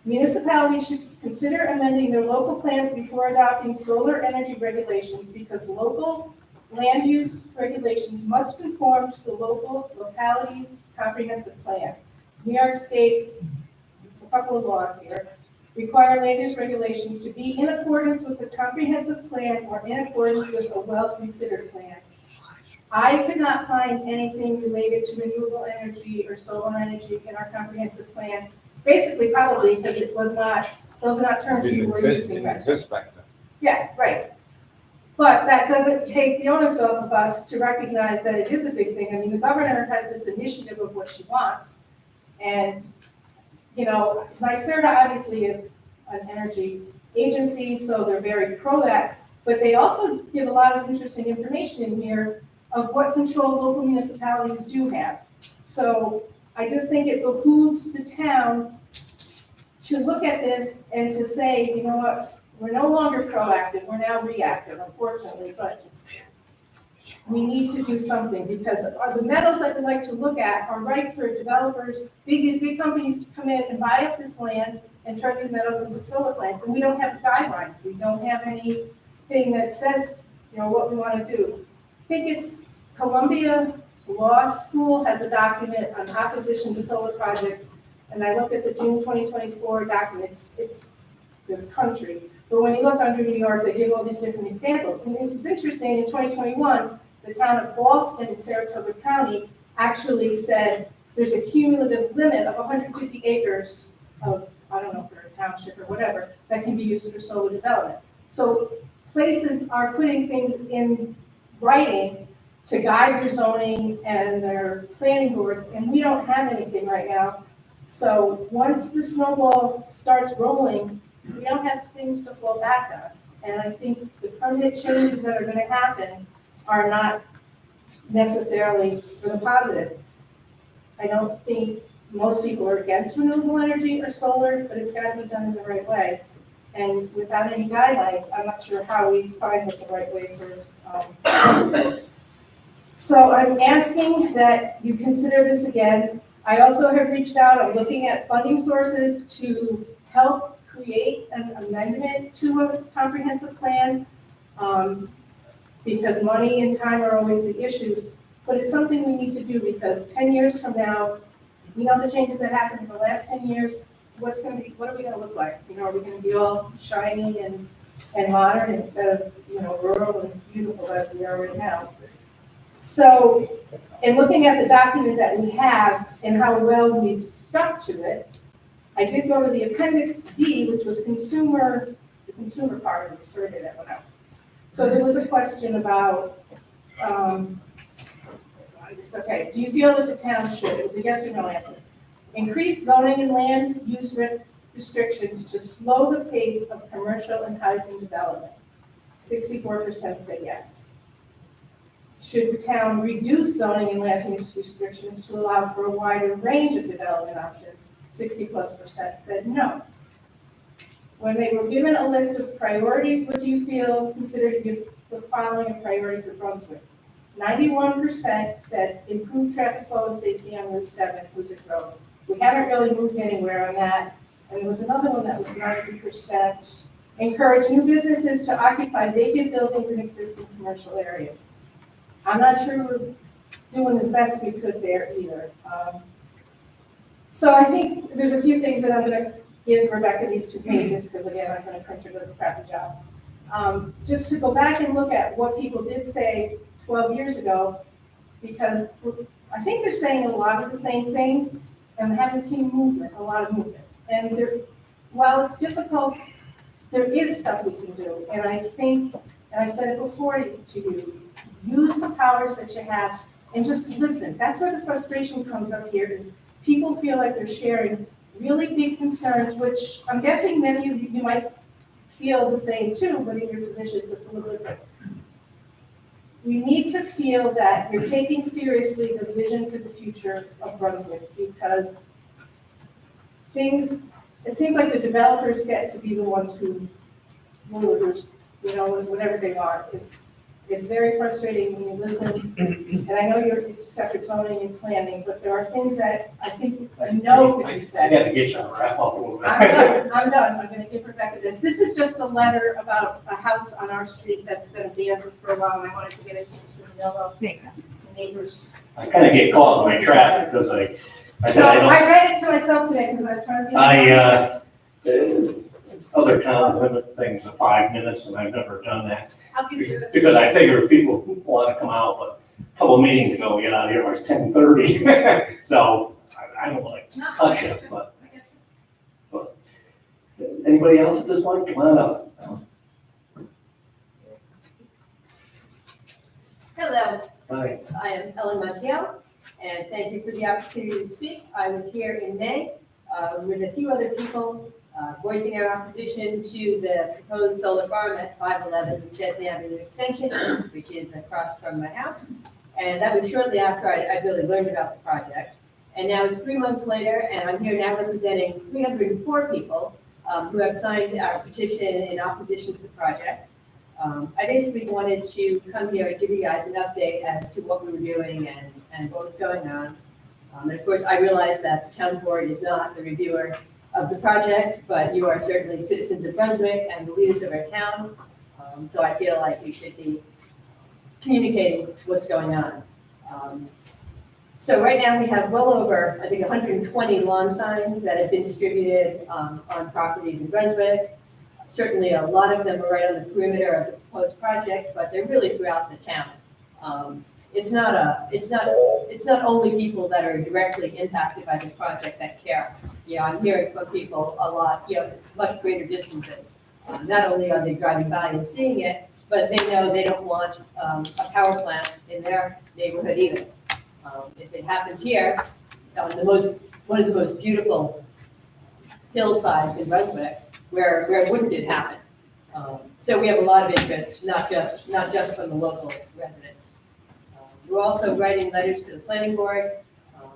municipalities should consider amending their local plans before adopting solar energy regulations, because local land use regulations must conform to the locality's comprehensive plan. New York State's, a couple of laws here, require land use regulations to be in accordance with a comprehensive plan or in accordance with a well-considered plan. I could not find anything related to renewable energy or solar energy in our comprehensive plan. Basically, probably because it was not, those are not terms we were using back then. back then. Yeah, right. But that doesn't take the onus off of us to recognize that it is a big thing. I mean, the governor has this initiative of what she wants. And, you know, NYSERDA obviously is an energy agency, so they're very pro that. But they also give a lot of interesting information in here of what control local municipalities do have. So I just think it behooves the town to look at this and to say, you know what, we're no longer proactive, we're now reactive, unfortunately, but we need to do something because the metals that we like to look at are right for developers, these big companies to come in and buy up this land and turn these metals into solar plants. And we don't have a guideline. We don't have anything that says, you know, what we want to do. I think it's Columbia Law School has a document on opposition to solar projects. And I looked at the June 2024 document. It's the country. But when you look under New York, they give all these different examples. And it was interesting, in 2021, the town of Ballston in Saratoga County actually said there's a cumulative limit of 150 acres of, I don't know, for a township or whatever, that can be used for solar development. So places are putting things in writing to guide their zoning and their planning boards, and we don't have anything right now. So once the snowball starts rolling, we don't have things to fall back on. And I think the permanent changes that are gonna happen are not necessarily for the positive. I don't think most people are against renewable energy or solar, but it's gotta be done in the right way. And without any guidelines, I'm not sure how we find what the right way for, So I'm asking that you consider this again. I also have reached out, I'm looking at funding sources to help create an amendment to a comprehensive plan, because money and time are always the issues, but it's something we need to do because 10 years from now, we know the changes that happened in the last 10 years, what are we gonna look like? You know, are we gonna be all shiny and modern instead of, you know, rural and beautiful as we are right now? So, in looking at the document that we have and how well we've stuck to it, I did go to the Appendix D, which was the consumer part of the survey that went out. So there was a question about, okay, do you feel that the town should, it was a yes or no answer, increase zoning and land use restrictions to slow the pace of commercial and housing development? 64% said yes. Should the town reduce zoning and land use restrictions to allow for a wider range of development options? 60+% said no. When they were given a list of priorities, what do you feel considered to be the following a priority for Brunswick? 91% said improve traffic flow and safety on Route 7, Hoosick Road. We haven't really moved anywhere on that. And there was another one that was 90%. Encourage new businesses to occupy vacant buildings in existing commercial areas. I'm not sure we're doing as best we could there either. So I think there's a few things that I'm gonna give Rebecca these 2 pages, because again, I'm gonna printer does a crappy job. Just to go back and look at what people did say 12 years ago, because I think they're saying a lot of the same thing, and I haven't seen movement, a lot of movement. And while it's difficult, there is stuff we can do. And I think, and I've said it before to you, use the powers that you have and just listen. That's where the frustration comes up here, is people feel like they're sharing really big concerns, which I'm guessing many of you might feel the same too, but in your position it's just a little different. We need to feel that you're taking seriously the vision for the future of Brunswick, because it seems like the developers get to be the ones who rulers, you know, whatever they are. It's very frustrating when you listen, and I know it's separate zoning and planning, but there are things that I think can be said. I gotta get you to wrap up a little bit. I'm done, I'm gonna give Rebecca this. This is just a letter about a house on our street that's been abandoned for a while, and I wanted to get into this with Yellow. The neighbors. I kind of get caught in my traffic because I So said, I don't, I read it to myself today because I was trying to be. other towns limit things to 5 minutes, and I've never done that. I'll give you. Because I figure people want to come out, but a couple of meetings ago, we got out of here like 10:30. So I don't want to touch it, but anybody else at this point, come on up. Hello, Hi. I am Ellen Montiel, and thank you for the opportunity to speak. I was here in May with a few other people voicing our opposition to the proposed solar farm at 511 Chesney Avenue Extension, which is across from my house. And that was shortly after I really learned about the project. And now it's 3 months later, and I'm here now representing 304 people who have signed our petition in opposition to the project. I basically wanted to come here and give you guys an update as to what we were doing and what was going on. And of course, I realize that the town board is not the reviewer of the project, but you are certainly citizens of Brunswick and the leaders of our town. So I feel like we should be communicating what's going on. So right now we have well over, I think, 120 lawn signs that have been distributed on properties in Brunswick. Certainly a lot of them are right on the perimeter of the proposed project, but they're really throughout the town. It's not only people that are directly impacted by the project that care. I'm hearing from people a lot, much greater distances. Not only are they driving by and seeing it, but they know they don't want a power plant in their neighborhood either. If it happens here, on one of the most beautiful hillsides in Brunswick, where wouldn't it happen? So we have a lot of interest, not just from the local residents. We're also writing letters to the planning board,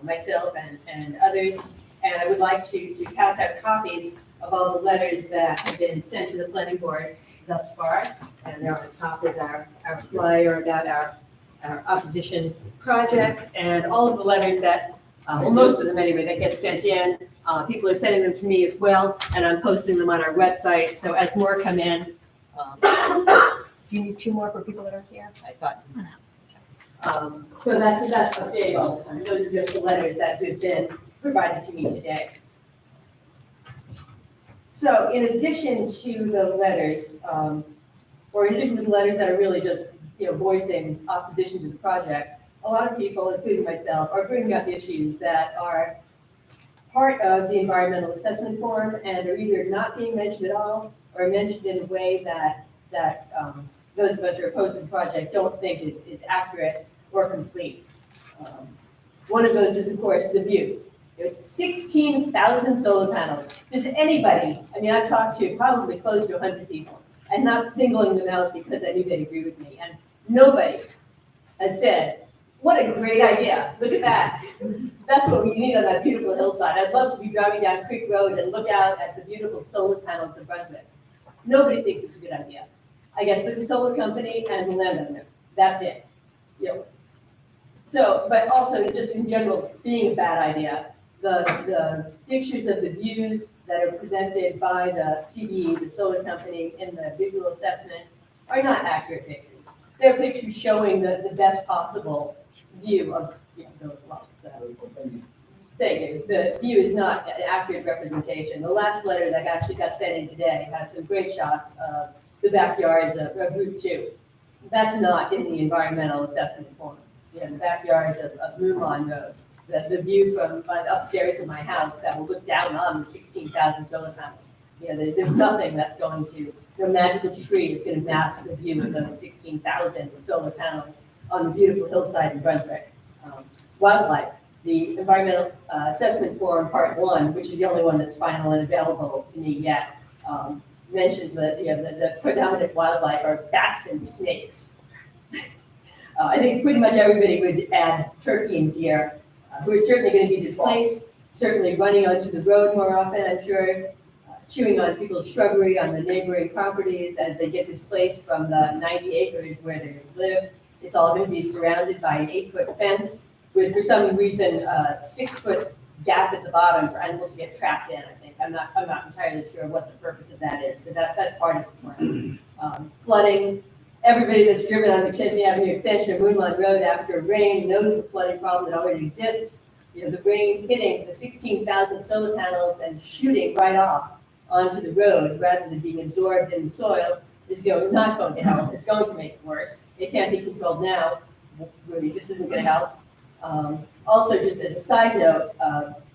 myself and others, and I would like to pass out copies of all the letters that have been sent to the planning board thus far. And there on top is our flyer about our opposition project, and all of the letters that, well, most of them anyway, that get sent in. People are sending them to me as well, and I'm posting them on our website. So as more come in, do you need 2 more for people that are here? I thought. So that's okay. Those are just the letters that have been provided to me today. So in addition to the letters, or in addition to the letters that are really just voicing opposition to the project, a lot of people, including myself, are bringing up issues that are part of the environmental assessment form and are either not being mentioned at all or mentioned in a way that those of us who are opposed to the project don't think is accurate or complete. One of those is, of course, the view. It's 16,000 solar panels. Does anybody, I've talked to probably close to 100 people, and not singling them out because I knew they'd agree with me, and nobody has said, what a great idea, look at that. That's what we need on that beautiful hillside. I'd love to be driving down Creek Road and look out at the beautiful solar panels of Brunswick. Nobody thinks it's a good idea. I guess the solar company and the landowner, that's it. So, but also just in general, being a bad idea, the pictures of the views that are presented by the CBE, the solar company, in the visual assessment are not accurate pictures. They're pictures showing the best possible view of, the view is not an accurate representation. The last letter that actually got sent in today has some great shots of the backyards of Route 2. That's not in the environmental assessment form. The backyards of Moonlawn Road, the view from upstairs of my house that will look down on the 16,000 solar panels. There's nothing that's going to, no magical tree is going to mask the view of those 16,000 solar panels on the beautiful hillside in Brunswick. Wildlife, the environmental assessment form part 1, which is the only one that's final and available to me yet, mentions that the predominant wildlife are bats and snakes. I think pretty much everybody would add turkey and deer, who are certainly going to be displaced, certainly running onto the road more often, I'm sure, chewing on people's shrubbery on the neighboring properties as they get displaced from the 90 acres where they live. It's all going to be surrounded by an 8-foot fence with, for some reason, a 6-foot gap at the bottom for animals to get trapped in, I think. I'm not entirely sure what the purpose of that is, but that's part of the plan. Flooding. Everybody that's driven on the Chesney Avenue extension of Moonlawn Road after rain knows the flooding problem that already exists. the rain hitting the 16,000 solar panels and shooting right off onto the road rather than being absorbed in the soil is not going to help. It's going to make it worse. It can't be controlled now. Really, this isn't going to help. Also, just as a side note,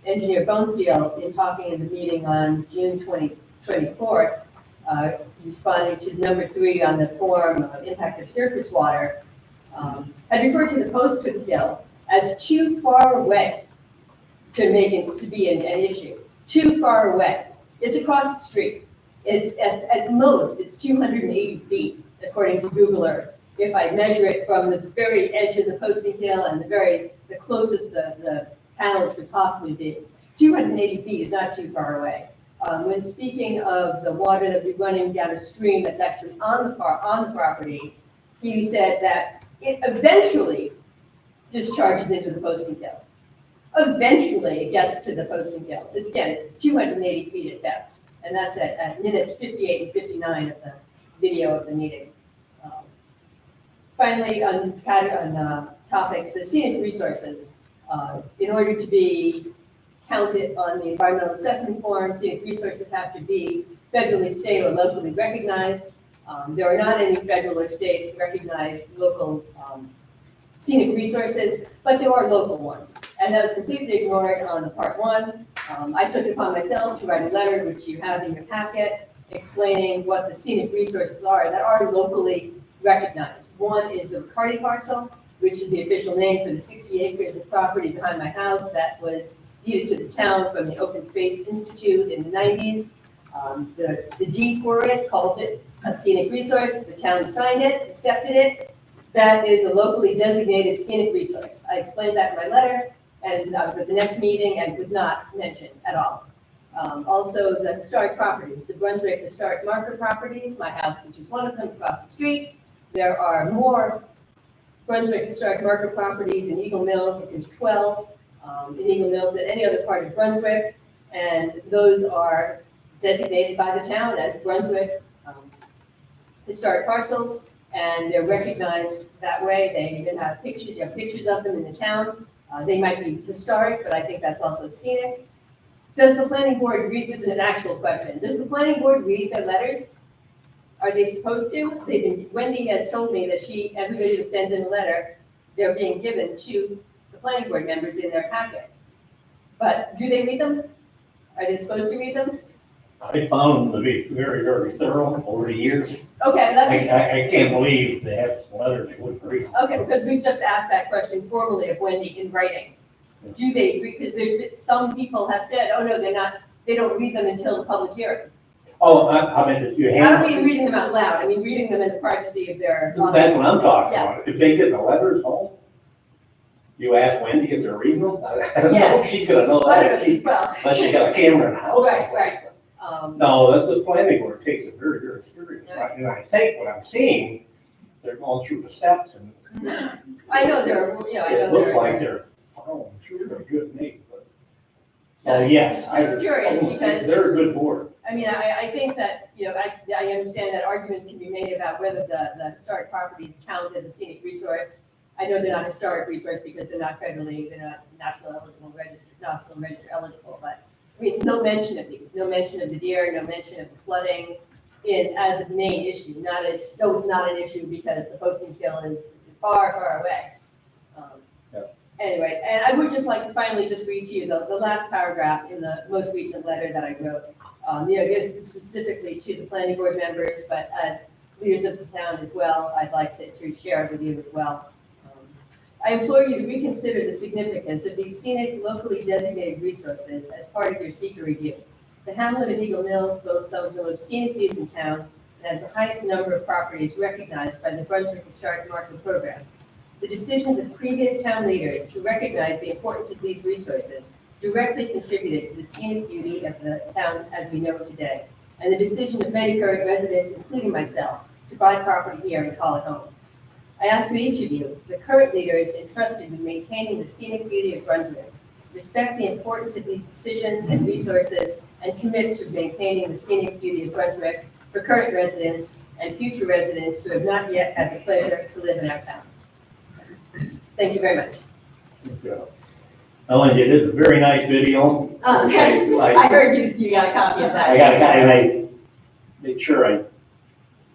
Engineer Bonesteel, in talking in the meeting on June 24th, responding to number 3 on the form of impact of surface water, had referred to the Postcook Hill as too far away to make it to be an issue. Too far away. It's across the street. It's at most, it's 280 feet, according to Google Earth. If I measure it from the very edge of the Postcook Hill and the closest the panels could possibly be, 280 feet is not too far away. When speaking of the water that we're running down a stream that's actually on the property, he said that it eventually discharges into the Postcook Hill. Eventually, it gets to the Postcook Hill. It's 280 feet at best, and that's at minutes 58 and 59 of the video of the meeting. Finally, on topics, the scenic resources, in order to be counted on the environmental assessment form, scenic resources have to be federally, state, or locally recognized. There are not any federal or state recognized local scenic resources, but there are local ones. And that was completely ignored on the part 1. I took it upon myself to write a letter, which you have in your packet, explaining what the scenic resources are that are locally recognized. One is the Riccardi parcel, which is the official name for the 60 acres of property behind my house that was deeded to the town from the Open Space Institute in the 90s. The deed for it calls it a scenic resource. The town signed it, accepted it. That is a locally designated scenic resource. I explained that in my letter, and I was at the next meeting and it was not mentioned at all. Also, the historic properties, the Brunswick Historic Marker properties, my house, which is one of them across the street. There are more Brunswick Historic Marker properties in Eagle Mills. I think there's 12 in Eagle Mills than any other part of Brunswick, and those are designated by the town as Brunswick historic parcels, and they're recognized that way. They even have pictures, you have pictures of them in the town. They might be historic, but I think that's also scenic. Does the planning board read, this is an actual question, does the planning board read their letters? Are they supposed to? Wendy has told me that everybody that sends in a letter, they're being given to the planning board members in their packet. But do they read them? Are they supposed to read them? I found them to be very, very thorough over the years. Okay, that's I can't believe they have some letters they wouldn't read. okay, because we just asked that question formally of Wendy in writing. Do they read, because there's been, some people have said, oh no, they don't read them until the public hearing. Oh, I mean, if you I don't mean reading them out loud, I mean reading them in the privacy of their office. That's what I'm talking Yeah. about. If they get the letters home, you ask Wendy if they're reading them? I don't know if she's gonna know that, unless she got a camera in the house. Right. No, the planning board takes it very, very serious. And I think what I'm seeing, they're going through the steps and I know they're, I know it looks like they're following through a good name, but. Oh, yes. Just curious, because- They're a good board. I mean, I think that, I understand that arguments can be made about whether the historic properties count as a scenic resource. I know they're not a historic resource because they're not national register eligible, but I mean, no mention of these, no mention of the deer, no mention of the flooding as a main issue, it's not an issue because the Postcook Hill is far, far away. Anyway, and I would just like to finally just read to you the last paragraph in the most recent letter that I wrote. This is specifically to the planning board members, but as leaders of the town as well, I'd like to share it with you as well. I implore you to reconsider the significance of these scenic, locally designated resources as part of your seeker review. The hamlet of Eagle Mills boasts some of the most scenic views in town and has the highest number of properties recognized by the Brunswick Historic Marker Program. The decisions of previous town leaders to recognize the importance of these resources directly contributed to the scenic beauty of the town as we know it today, and the decision of many current residents, including myself, to buy property here and call it home. I ask that each of you, the current leaders entrusted with maintaining the scenic beauty of Brunswick, respect the importance of these decisions and resources and commit to maintaining the scenic beauty of Brunswick for current residents and future residents who have not yet had the pleasure to live in our town. Thank you very much. Ellen, you did a very nice video. Okay, I heard you got a copy of that. I got a copy, and I made sure I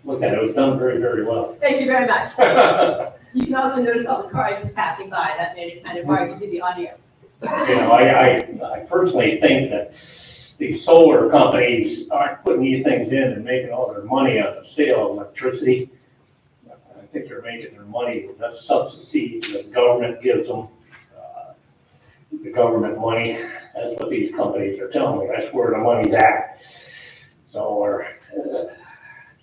looked at it. It was done very, very well. Thank you very much. You can also notice all the cars just passing by, that made it kind of hard to do the audio. You know, I personally think that these solar companies aren't putting these things in and making all their money on the sale of electricity. I think they're making their money with that subsidy the government gives them. The government money, that's what these companies are telling me, that's where the money's at. So, or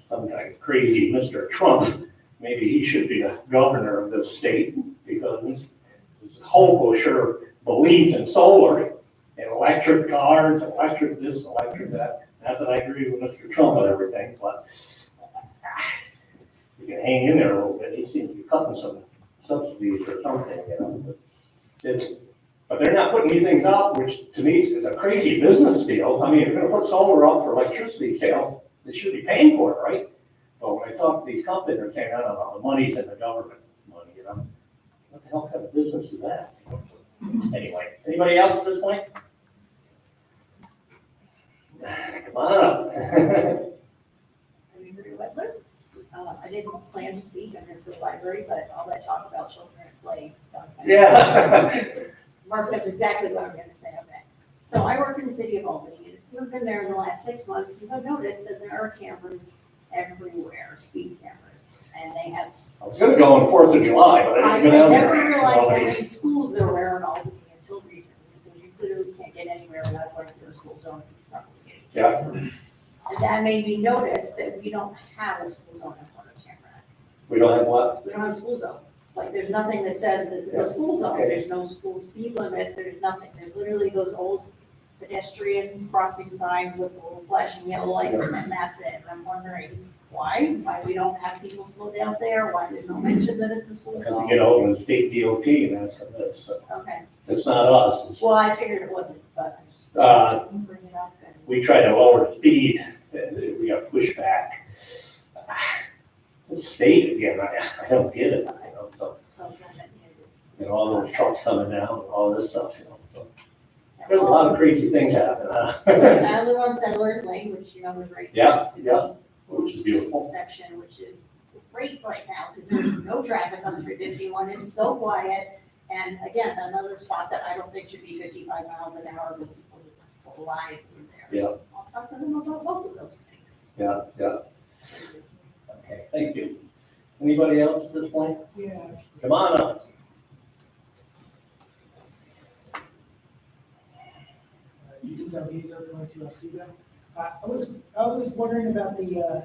some kind of crazy Mr. Trump, maybe he should be the governor of this state, because this Hochul sure believes in solar and electric cars, electric this, electric that. Not that I agree with Mr. Trump on everything, but you can hang in there a little bit. He seems to be cutting some subsidies or something, you know. But they're not putting these things up, which to me is a crazy business deal. I mean, if you're gonna put solar up for electricity sales, they should be paying for it, right? But when I talk to these companies, they're saying, no, the money's in the government money, you know? What the hell kind of business is that? Anyway, anybody else at this point? Come on up. I'm Mary Wetler. I didn't plan to speak, I'm here for the library, but all that talk about children at play. Yeah. Mark knows exactly what I'm gonna say on that. So I work in the city of Albany, and if you've been there in the last 6 months, you have noticed that there are cameras everywhere, speed cameras, and they have. I was gonna go on 4th of July, but I I didn't go down never there. realized how many schools there were in Albany until recently, because you literally can't get anywhere without going through a school zone. Yeah, And that made me notice that we don't have a school zone in front of camera. we don't have what? We don't have a school zone. Like, there's nothing that says this is a school zone. Okay. There's no school speed limit. There's nothing. There's literally those old pedestrian crossing signs with little flashing yellow lights, and then that's it. And I'm wondering why we don't have people slow down there, why there's no mention that it's a school Because we zone. get over the state DOT and ask them this, so Okay. it's not us. It's- Well, I figured it wasn't, but I just bring it up and. We try to lower the speed, and we got pushed back. The state, again, I don't get it, you know, so, you know, all those trucks coming down, all this stuff, you know, so. There's a lot of crazy things happening, huh? I live on Settlers Lane, which, you know, is right Yeah, next to yeah, the which is beautiful. section, which is great right now, because there's no traffic on 351, it's so quiet. And again, another spot that I don't think should be 55 miles an hour, because people just fly through there. Yeah. So I'll talk to them about both of those things. Yeah, yeah. Okay, thank you. Anybody else at this point? Yeah. Come on up. Jason Delgado, 22 Alcida. I was wondering about the,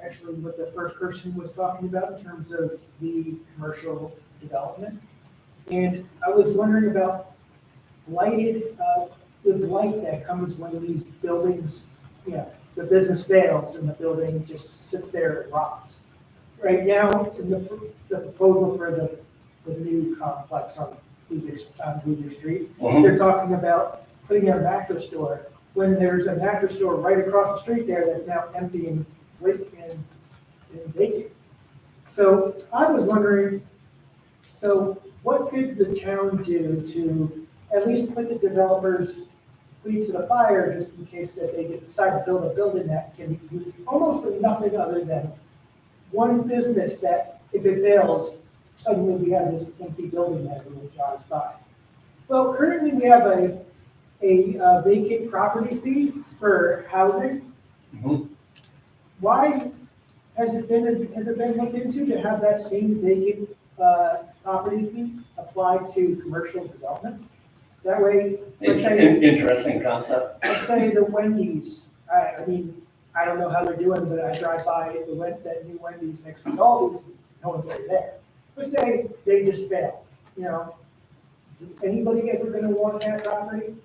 actually what the first person was talking about in terms of the commercial development. And I was wondering about lighted, the light that comes when these buildings, you know, the business fails and the building just sits there and rots. Right now, in the proposal for the new complex on Hoosier Street, Mhm. they're talking about putting in a mattress store, when there's a mattress store right across the street there that's now empty and vacant. So I was wondering, so what could the town do to at least put the developers' feet to the fire, just in case that they decide to build a building that can be used almost for nothing other than one business that, if it fails, suddenly we have this empty building that everyone drives by. Well, currently we have a vacant property fee for housing. Mhm. Why has it been looked into to have that same vacant property fee applied to commercial development? That way, let's say, Interesting concept. let's say the Wendy's, I mean, I don't know how they're doing, but I drive by that new Wendy's next to Aldi's, no one's ever there. Let's say they just fail, you know? Is anybody ever gonna want that property?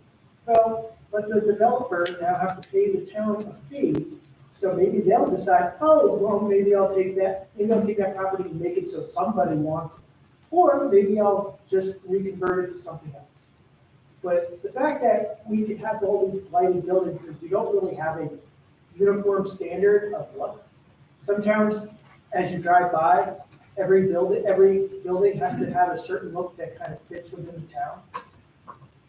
Well, let the developer now have to pay the town a fee, so maybe they'll decide, oh, well, maybe I'll take that property and make it so somebody wants it. Or maybe I'll just reconvert it to something else. But the fact that we could have all these lighted buildings, because we don't really have a uniform standard of what. Some towns, as you drive by, every building has to have a certain look that kind of fits within the town.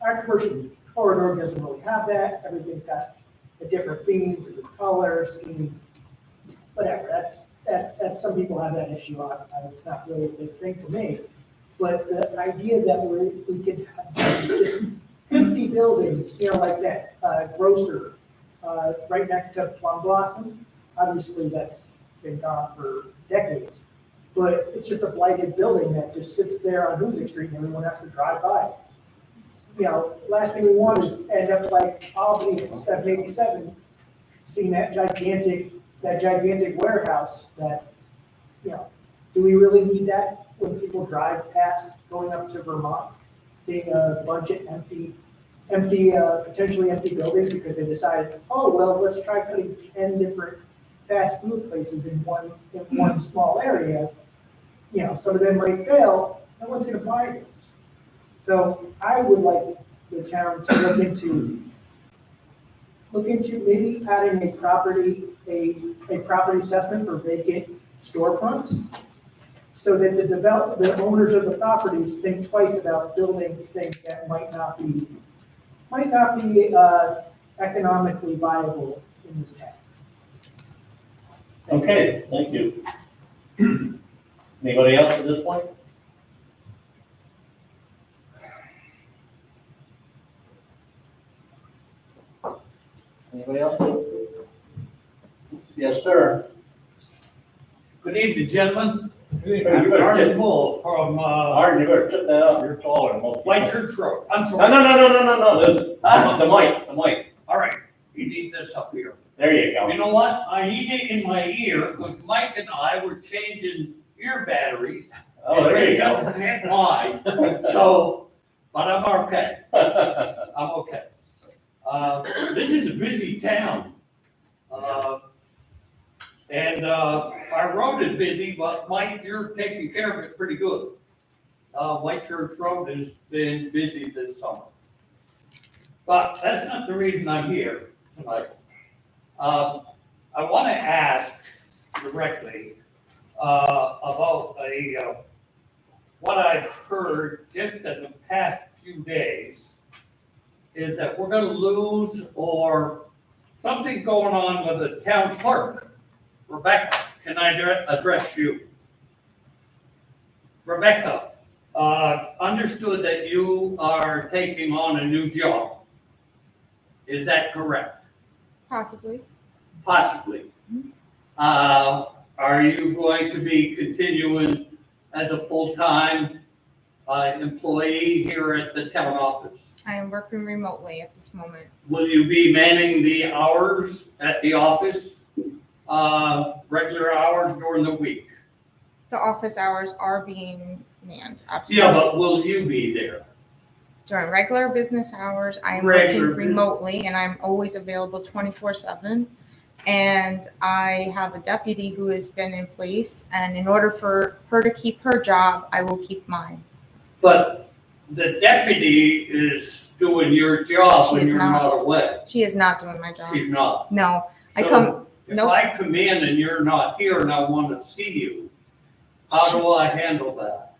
our commercial corridor doesn't really have that, everything's got a different theme, different color scheme, whatever, that's, some people have that issue on, it's not really a big thing to me. But the idea that we could have just empty buildings, like that, grocer, right next to Plum Blossom, obviously that's been gone for decades. But it's just a blighted building that just sits there on Hoosick Street and everyone has to drive by. Last thing we want is end up like Albany in 787, seeing that gigantic warehouse that, do we really need that when people drive past going up to Vermont, seeing a bunch of potentially empty buildings because they decided, oh, well, let's try putting 10 different fast food places in one small area. Some of them might fail, no one's gonna buy those. So I would like the town to look into maybe adding a property assessment for vacant storefronts, so that the owners of the properties think twice about building things that might not be economically viable in this town. Okay, thank you. Anybody else at this point? Anybody else? Yes, sir. Good evening, gentlemen. You I'm better Arden tip- Bull from, Arden, you better tip that up, you're taller than most. White people. Church Road. I'm No, sorry. no, this, the mic. All right, you need this up here. There you go. You know what? I need it in my ear because Mike and I were changing ear batteries. Oh, there you It go. doesn't fit mine. So, but I'm okay. I'm okay. This is a busy town. And our road is busy, but Mike, you're taking care of it pretty good. White Church Road has been busy this summer. But that's not the reason I'm here tonight. I want to ask directly about what I've heard just in the past few days is that we're going to lose or something going on with the town clerk. Rebecca, can I address you? Rebecca, understood that you are taking on a new job. Is that correct? Possibly. Possibly. Are you going to be continuing as a full-time employee here at the town office? I am working remotely at this moment. Will you be manning the hours at the office, regular hours during the week? The office hours are being manned, absolutely. Yeah, but will you be there? During regular business hours, I am Regular working remotely and I'm always available 24/7. And I have a deputy who has been in place, and in order for her to keep her job, I will keep mine. But the deputy is doing your job She when is you're not. not away. She is not doing my job. She's not. No, I So come, if nope. I come in and you're not here and I want to see you, how do I handle that?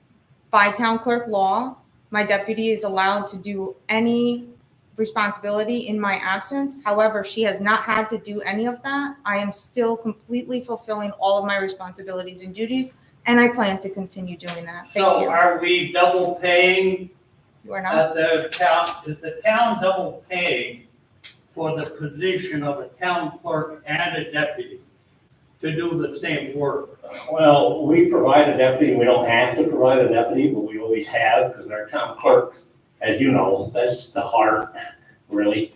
By town clerk law, my deputy is allowed to do any responsibility in my absence. However, she has not had to do any of that. I am still completely fulfilling all of my responsibilities and duties, and I plan to continue doing that. Thank So you. are we double paying You are not? at the town, is the town double paying for the position of a town clerk and a deputy to do the same work? Well, we provide a deputy, we don't have to provide a deputy, but we always have, because our town clerk, as you know, that's the heart, really,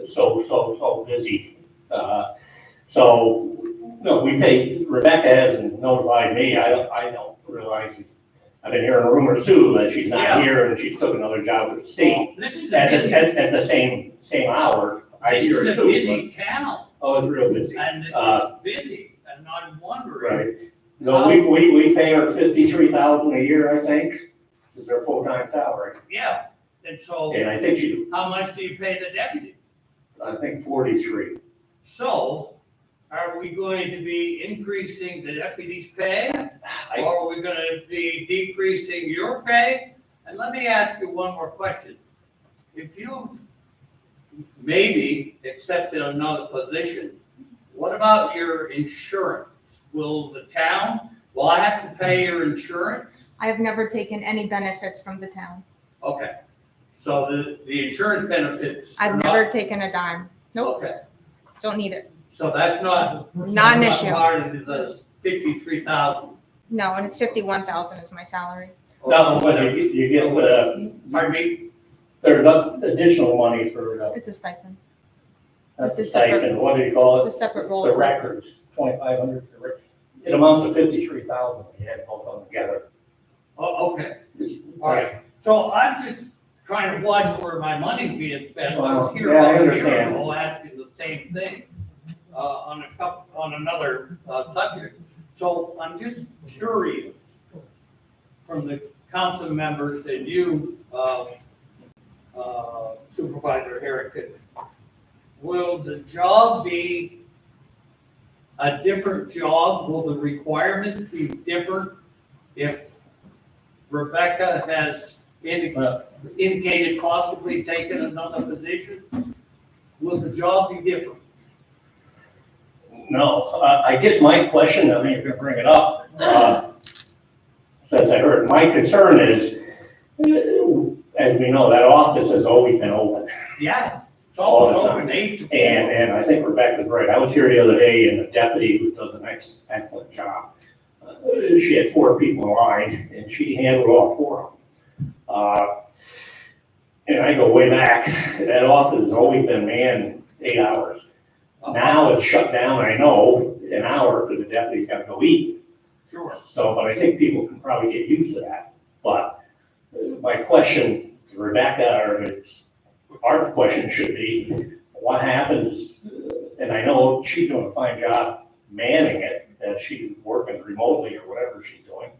so busy. No, we pay, Rebecca hasn't notified me, I don't realize, I've been hearing rumors too, that she's Yeah. not here and she took another job at the state. This is a At busy, the same hour, I this hear is it a too. busy town, Oh, it's real busy. and Uh, it's busy, and I'm wondering. Right. No, we pay her 53,000 a year, I think, is her full-time salary. Yeah, and so And I think she, how much do you pay the deputy? I think 43. So are we going to be increasing the deputy's pay? Or are we gonna be decreasing your pay? And let me ask you one more question. if you've maybe accepted another position, what about your insurance? Will I have to pay your insurance? I have never taken any benefits from the town. Okay, so the insurance benefits are I've not- never taken a dime. Nope, Okay, don't need it. so that's not. Not an issue. Part of the 53,000. No, and it's 51,000 is my salary. No, but you get, Pardon me? there's additional money for, It's a stipend. that's It's a a separate- stipend, what do you call It's a it? separate role. The records, 2,500 for records. It amounts to 53,000, you had both of them together. Oh, okay, all right. So I'm just trying to watch where my money's being spent. I was here Yeah, I about a year understand. ago asking the same thing, on another, subject. So I'm just curious, from the council members that you, Supervisor Harrington, will the job be a different job? Will the requirements be different if Rebecca has indicated possibly taking another position? Will the job be different? No, I guess my question, I mean, you're gonna bring it up, since I heard, my concern is, as we know, that office has always been open. Yeah, it's always open 8 to 4. And I think Rebecca's right. I was here the other day and the deputy who does an excellent job. She had 4 people in line and she handled all 4 of them. And I go way back, that office has always been manned 8 hours. Now it's shut down, I know, an hour because the deputy's gotta go eat. Sure. So, but I think people can probably get used to that. But my question to Rebecca, or our question should be, what happens, and I know she's doing a fine job manning it, and she's working remotely or whatever she's doing.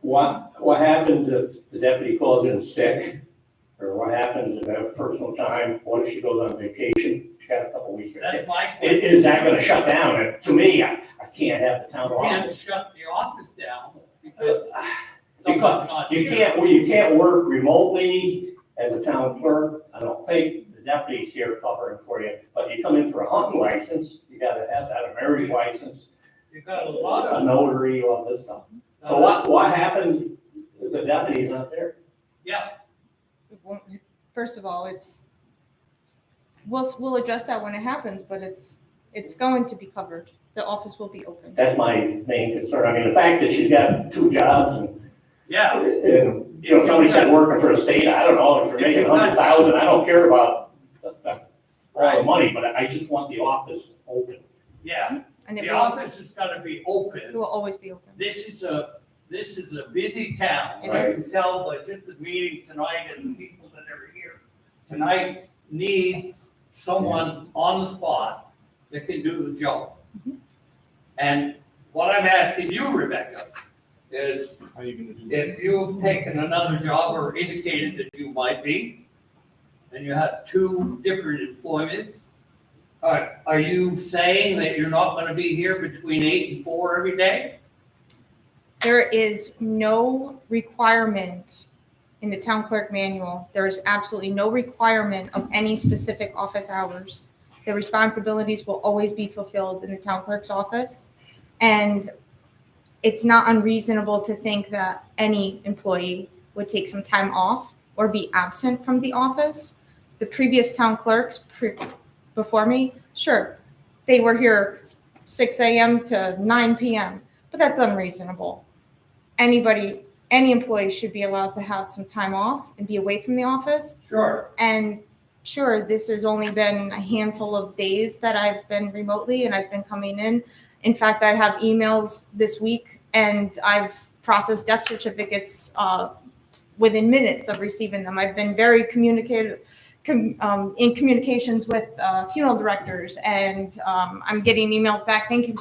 What happens if the deputy calls in sick? Or what happens if they have personal time? What if she goes on vacation? She got a couple weeks. That's my question. Is that gonna shut down? And to me, I can't have the town You can't office. shut the office down because Because someone's not you here. you can't work remotely as a town clerk. I don't think the deputy's here covering for you, but you come in for a hunting license, you gotta have that, a marriage license, You got a lot a of. notary, all this stuff. So what happens if the deputy's not there? Yeah, First of all, we'll address that when it happens, but it's going to be covered. The office will be open. That's my main concern. I mean, the fact that she's got 2 jobs and yeah. somebody said working for a state, I don't know, if you're making 100,000, I don't care about all the money, but I just want the office open. Yeah, And it the will, office is gonna be it open. will always be open. This is a busy town. It I is. can tell by just the meeting tonight and the people that are here tonight need someone on the spot that can do the job. And what I'm asking you, Rebecca, is How are you gonna do that? if you've taken another job or indicated that you might be, and you have 2 different employments, are you saying that you're not gonna be here between 8 and 4 every day? There is no requirement in the town clerk manual. There is absolutely no requirement of any specific office hours. The responsibilities will always be fulfilled in the town clerk's office. And it's not unreasonable to think that any employee would take some time off or be absent from the office. The previous town clerks before me, sure, they were here 6 a.m. to 9 p.m., but that's unreasonable. Any employee should be allowed to have some time off and be away from the office. Sure. And sure, this has only been a handful of days that I've been remotely and I've been coming in. In fact, I have emails this week and I've processed death certificates within minutes of receiving them. I've been very in communications with funeral directors, and I'm getting emails back. Thank you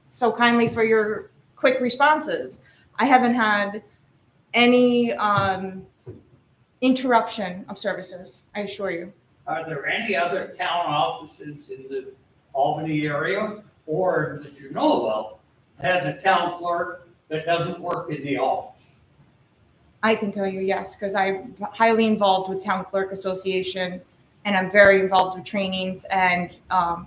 so kindly for your quick responses. I haven't had any interruption of services, I assure you. Are there any other town offices in the Albany area, or that you know of, has a town clerk that doesn't work in the office? I can tell you yes, because I'm highly involved with Town Clerk Association, and I'm very involved with trainings and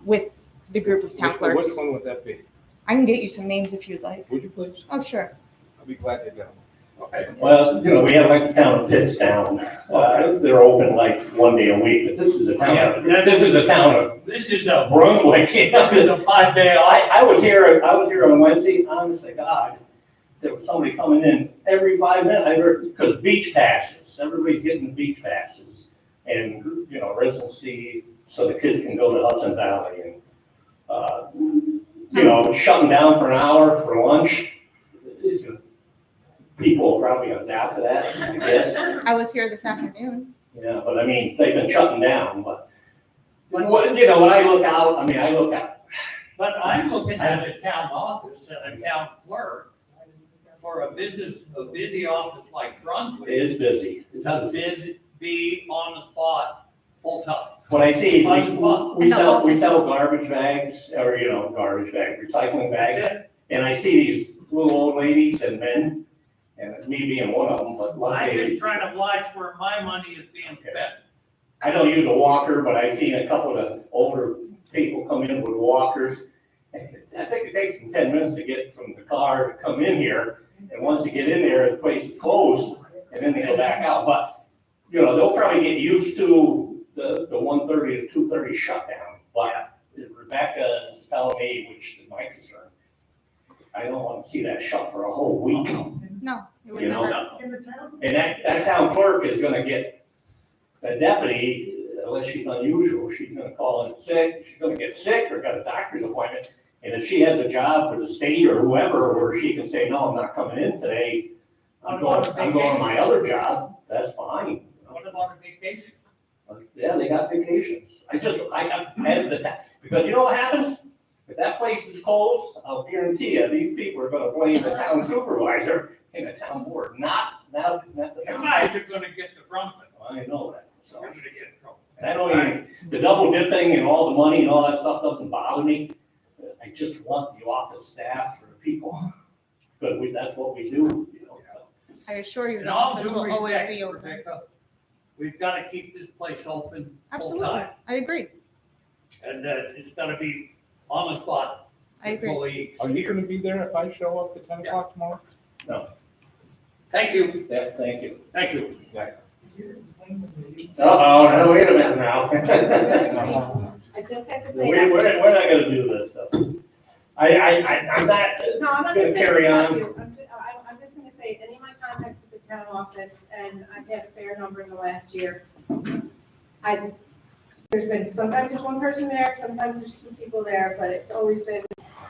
with the group of town Which clerks. one would that be? I can get you some names if you'd like. Would you please? Oh, sure. I'd be glad to go. Okay, well, we have like the town of Pittstown, they're open like one day a week, but this is a town, this is a town of This is a, Brunswick. this is a 5-day off. I was here on Wednesday, honest to God, there was somebody coming in every 5 minutes, because beach passes, everybody's getting the beach passes. And, residency, so the kids can go to Hudson Valley and, shutting down for an hour for lunch. People will probably adapt to that, I guess. I was here this afternoon. Yeah, but I mean, they've been shutting down, but, when I look out, I look out. But I'm looking at a town office and a town clerk for a busy office like Brunswick. It is busy. To be on the spot full time. When I see, On the spot. we sell garbage bags, or, recycling bags. And I see these little old ladies and men, and it's me being one of them, but I'm luckily, just trying to watch where my money is being spent. I don't use a walker, but I've seen a couple of the older people come in with walkers. And I think it takes them 10 minutes to get from the car to come in here, and once they get in there, the place is closed, and then they go back out. But, they'll probably get used to the 1:30 to 2:30 shutdown. But Rebecca is telling me, which is my concern, I don't want to see that shut for a whole week. No, it would You know, never. And that town clerk is gonna get, the deputy, unless she's unusual, she's gonna call in sick, she's gonna get sick or got a doctor's appointment. And if she has a job for the state or whoever, where she can say, no, I'm not coming in today, I'm going to my other job, that's fine. What about a vacation? Yeah, they got vacations. I added the tax, because you know what happens? If that place is closed, I'll guarantee you, these people are gonna blame the town supervisor and the town board, not the You town. guys are gonna get the brunt of it. I know that, so. You're gonna get in trouble. And I don't even, the double dipping and all the money and all that stuff doesn't bother me. I just want the office staff for the people, but that's what we do. I assure you, In the all office due will always respect, be open. Rebecca, we've gotta keep this place open full Absolutely, time. I agree. And it's gotta be on the spot. I agree. Employees. Are you gonna be there if I show up at 10 o'clock tomorrow? Thank you, Yeah, thank you. thank you. Uh-oh, now wait a minute now. I just have to say. We're not gonna do this stuff. I'm not No, I'm not gonna gonna say carry anything about on. you. I'm just gonna say, any of my contacts with the town office, and I've had a fair number in the last year. Sometimes there's one person there, sometimes there's two people there, but it's always been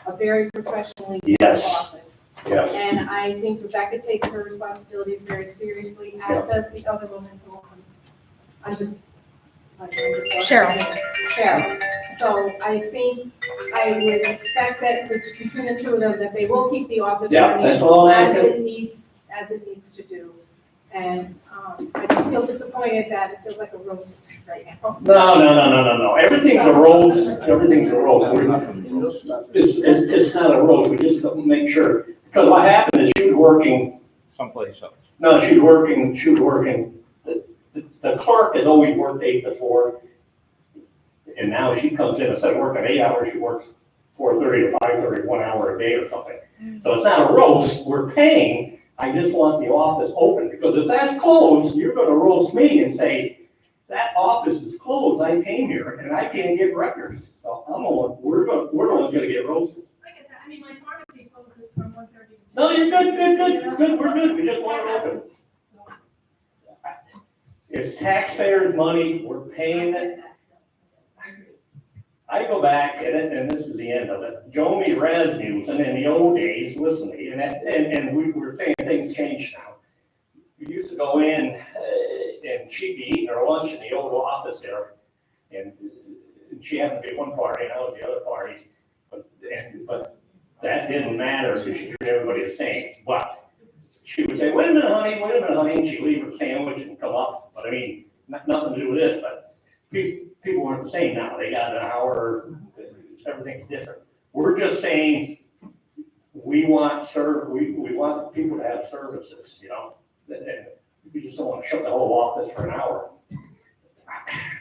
a very professionally run Yes. office. Yes. And I think Rebecca takes her responsibilities very seriously, as does the other woman who, I'm just. Cheryl. Cheryl. So I think I would expect that between the two of them, that they will keep the office Yeah, running that's all I as can. it needs to do. And, I just feel disappointed that it feels like a roast right now. No. Everything's a roll. It's not a roll. We just don't make sure. Because what happened is she was working, Someplace else. no, she was working, the clerk had always worked 8 to 4. And now she comes in, instead of working 8 hours, she works 4:30 to 5:30, 1 hour a day or something. So it's not a roast, we're paying, I just want the office open, because if that's closed, you're gonna roast me and say, that office is closed, I came here, and I can't get records. So we're the ones gonna get roasted. I get that, my pharmacy closes from 1:30 to 2. No, you're good, we're good, we just want it open. It's taxpayers' money, we're paying it. I go back, and this is the end of it, Jomi Rasmussen, in the old days, listen to me, and we were saying things change now. We used to go in, and she'd be eating her lunch in the old office there, and she happened to be one party, and I was the other party, but that didn't matter, because she treated everybody the same. But she would say, wait a minute, honey, and she'd leave her sandwich and come up, but nothing to do with this, but people weren't the same now, they got an hour, everything's different. We're just saying, we want people to have services, and shut the whole office for an hour.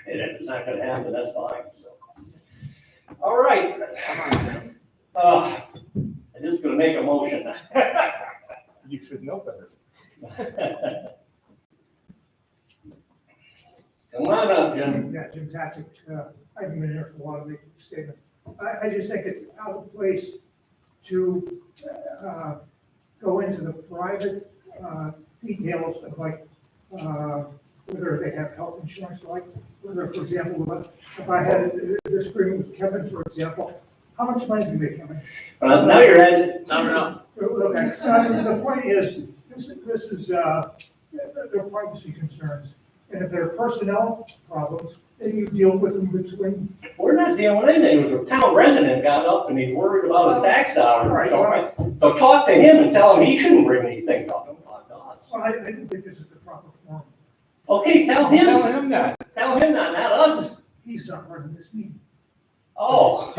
And if it's not gonna happen, that's fine, so. All right. I'm just gonna make a motion. You should know better. Come on up, Jim. Yeah, Jim Patrick, I haven't been here for a while to make a statement. I just think it's out of place to go into the private details of like whether they have health insurance, like whether, for example, if I had a disagreement with Kevin, for example, how much money do you make, Kevin? Now you're at it. No. Okay, the point is, this is their privacy concerns. And if there are personnel problems, then you deal with them between. We're not dealing with anything. The town resident got up and he's worried about his tax dollars. Right, So talk to him and tell him he shouldn't bring these things up. Don't talk to us. Well, I didn't think this is the proper forum. Okay, tell him. Tell him that. Tell him that, not us. He's not running this meeting. Oh.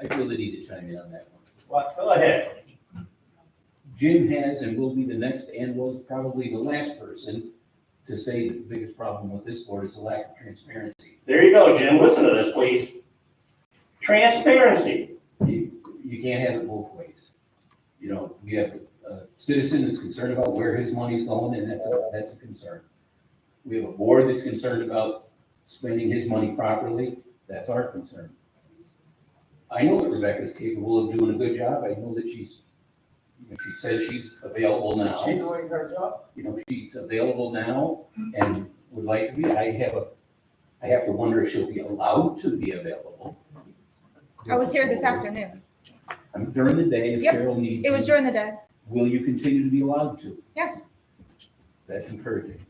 I feel the need to chime in on that one. What? Go ahead. Jim has and will be the next and was probably the last person to say that the biggest problem with this board is the lack of transparency. There you go, Jim. Listen to this, please. Transparency. You can't have it both ways. You know, we have a citizen that's concerned about where his money's going, and that's a concern. We have a board that's concerned about spending his money properly. That's our concern. I know that Rebecca's capable of doing a good job. I know that she says she's available now. Is she doing her job? You know, she's available now and would like to be. I have to wonder if she'll be allowed to be available. I was here this afternoon. During the day, if Yep, Cheryl needs. It was you, during the day. Will you continue to be allowed to? Yes, That's encouraging.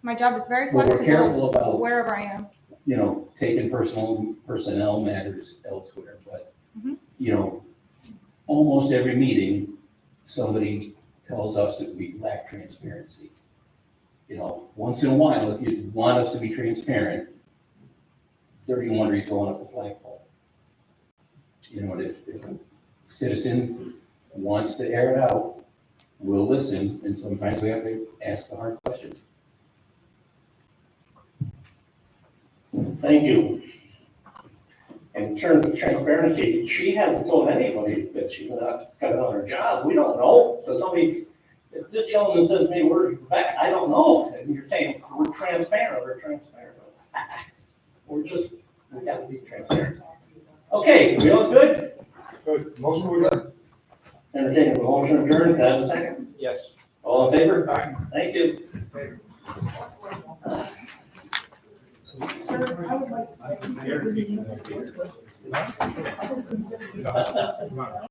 my job is very Well, we're careful flexible about, wherever I am. you know, taking personnel matters elsewhere, but, Mhm. you know, almost every meeting, somebody tells us that we lack transparency. You know, once in a while, if you want us to be transparent, dirty laundry's going up the flagpole. You know, and if a citizen wants to air it out, we'll listen, and sometimes we have to ask the hard questions. Thank you. In terms of transparency, she hasn't told anybody that she's not coming on her job. We don't know. So if this gentleman says to me, "Where's Rebecca?" I don't know. And you're saying we're transparent. We got to be transparent. Okay, we all good? Good. Motion to adjourn. Entertaining a motion adjourned. Can I have a second? Yes. All in favor? Thank you. Sir, I would like. Come on.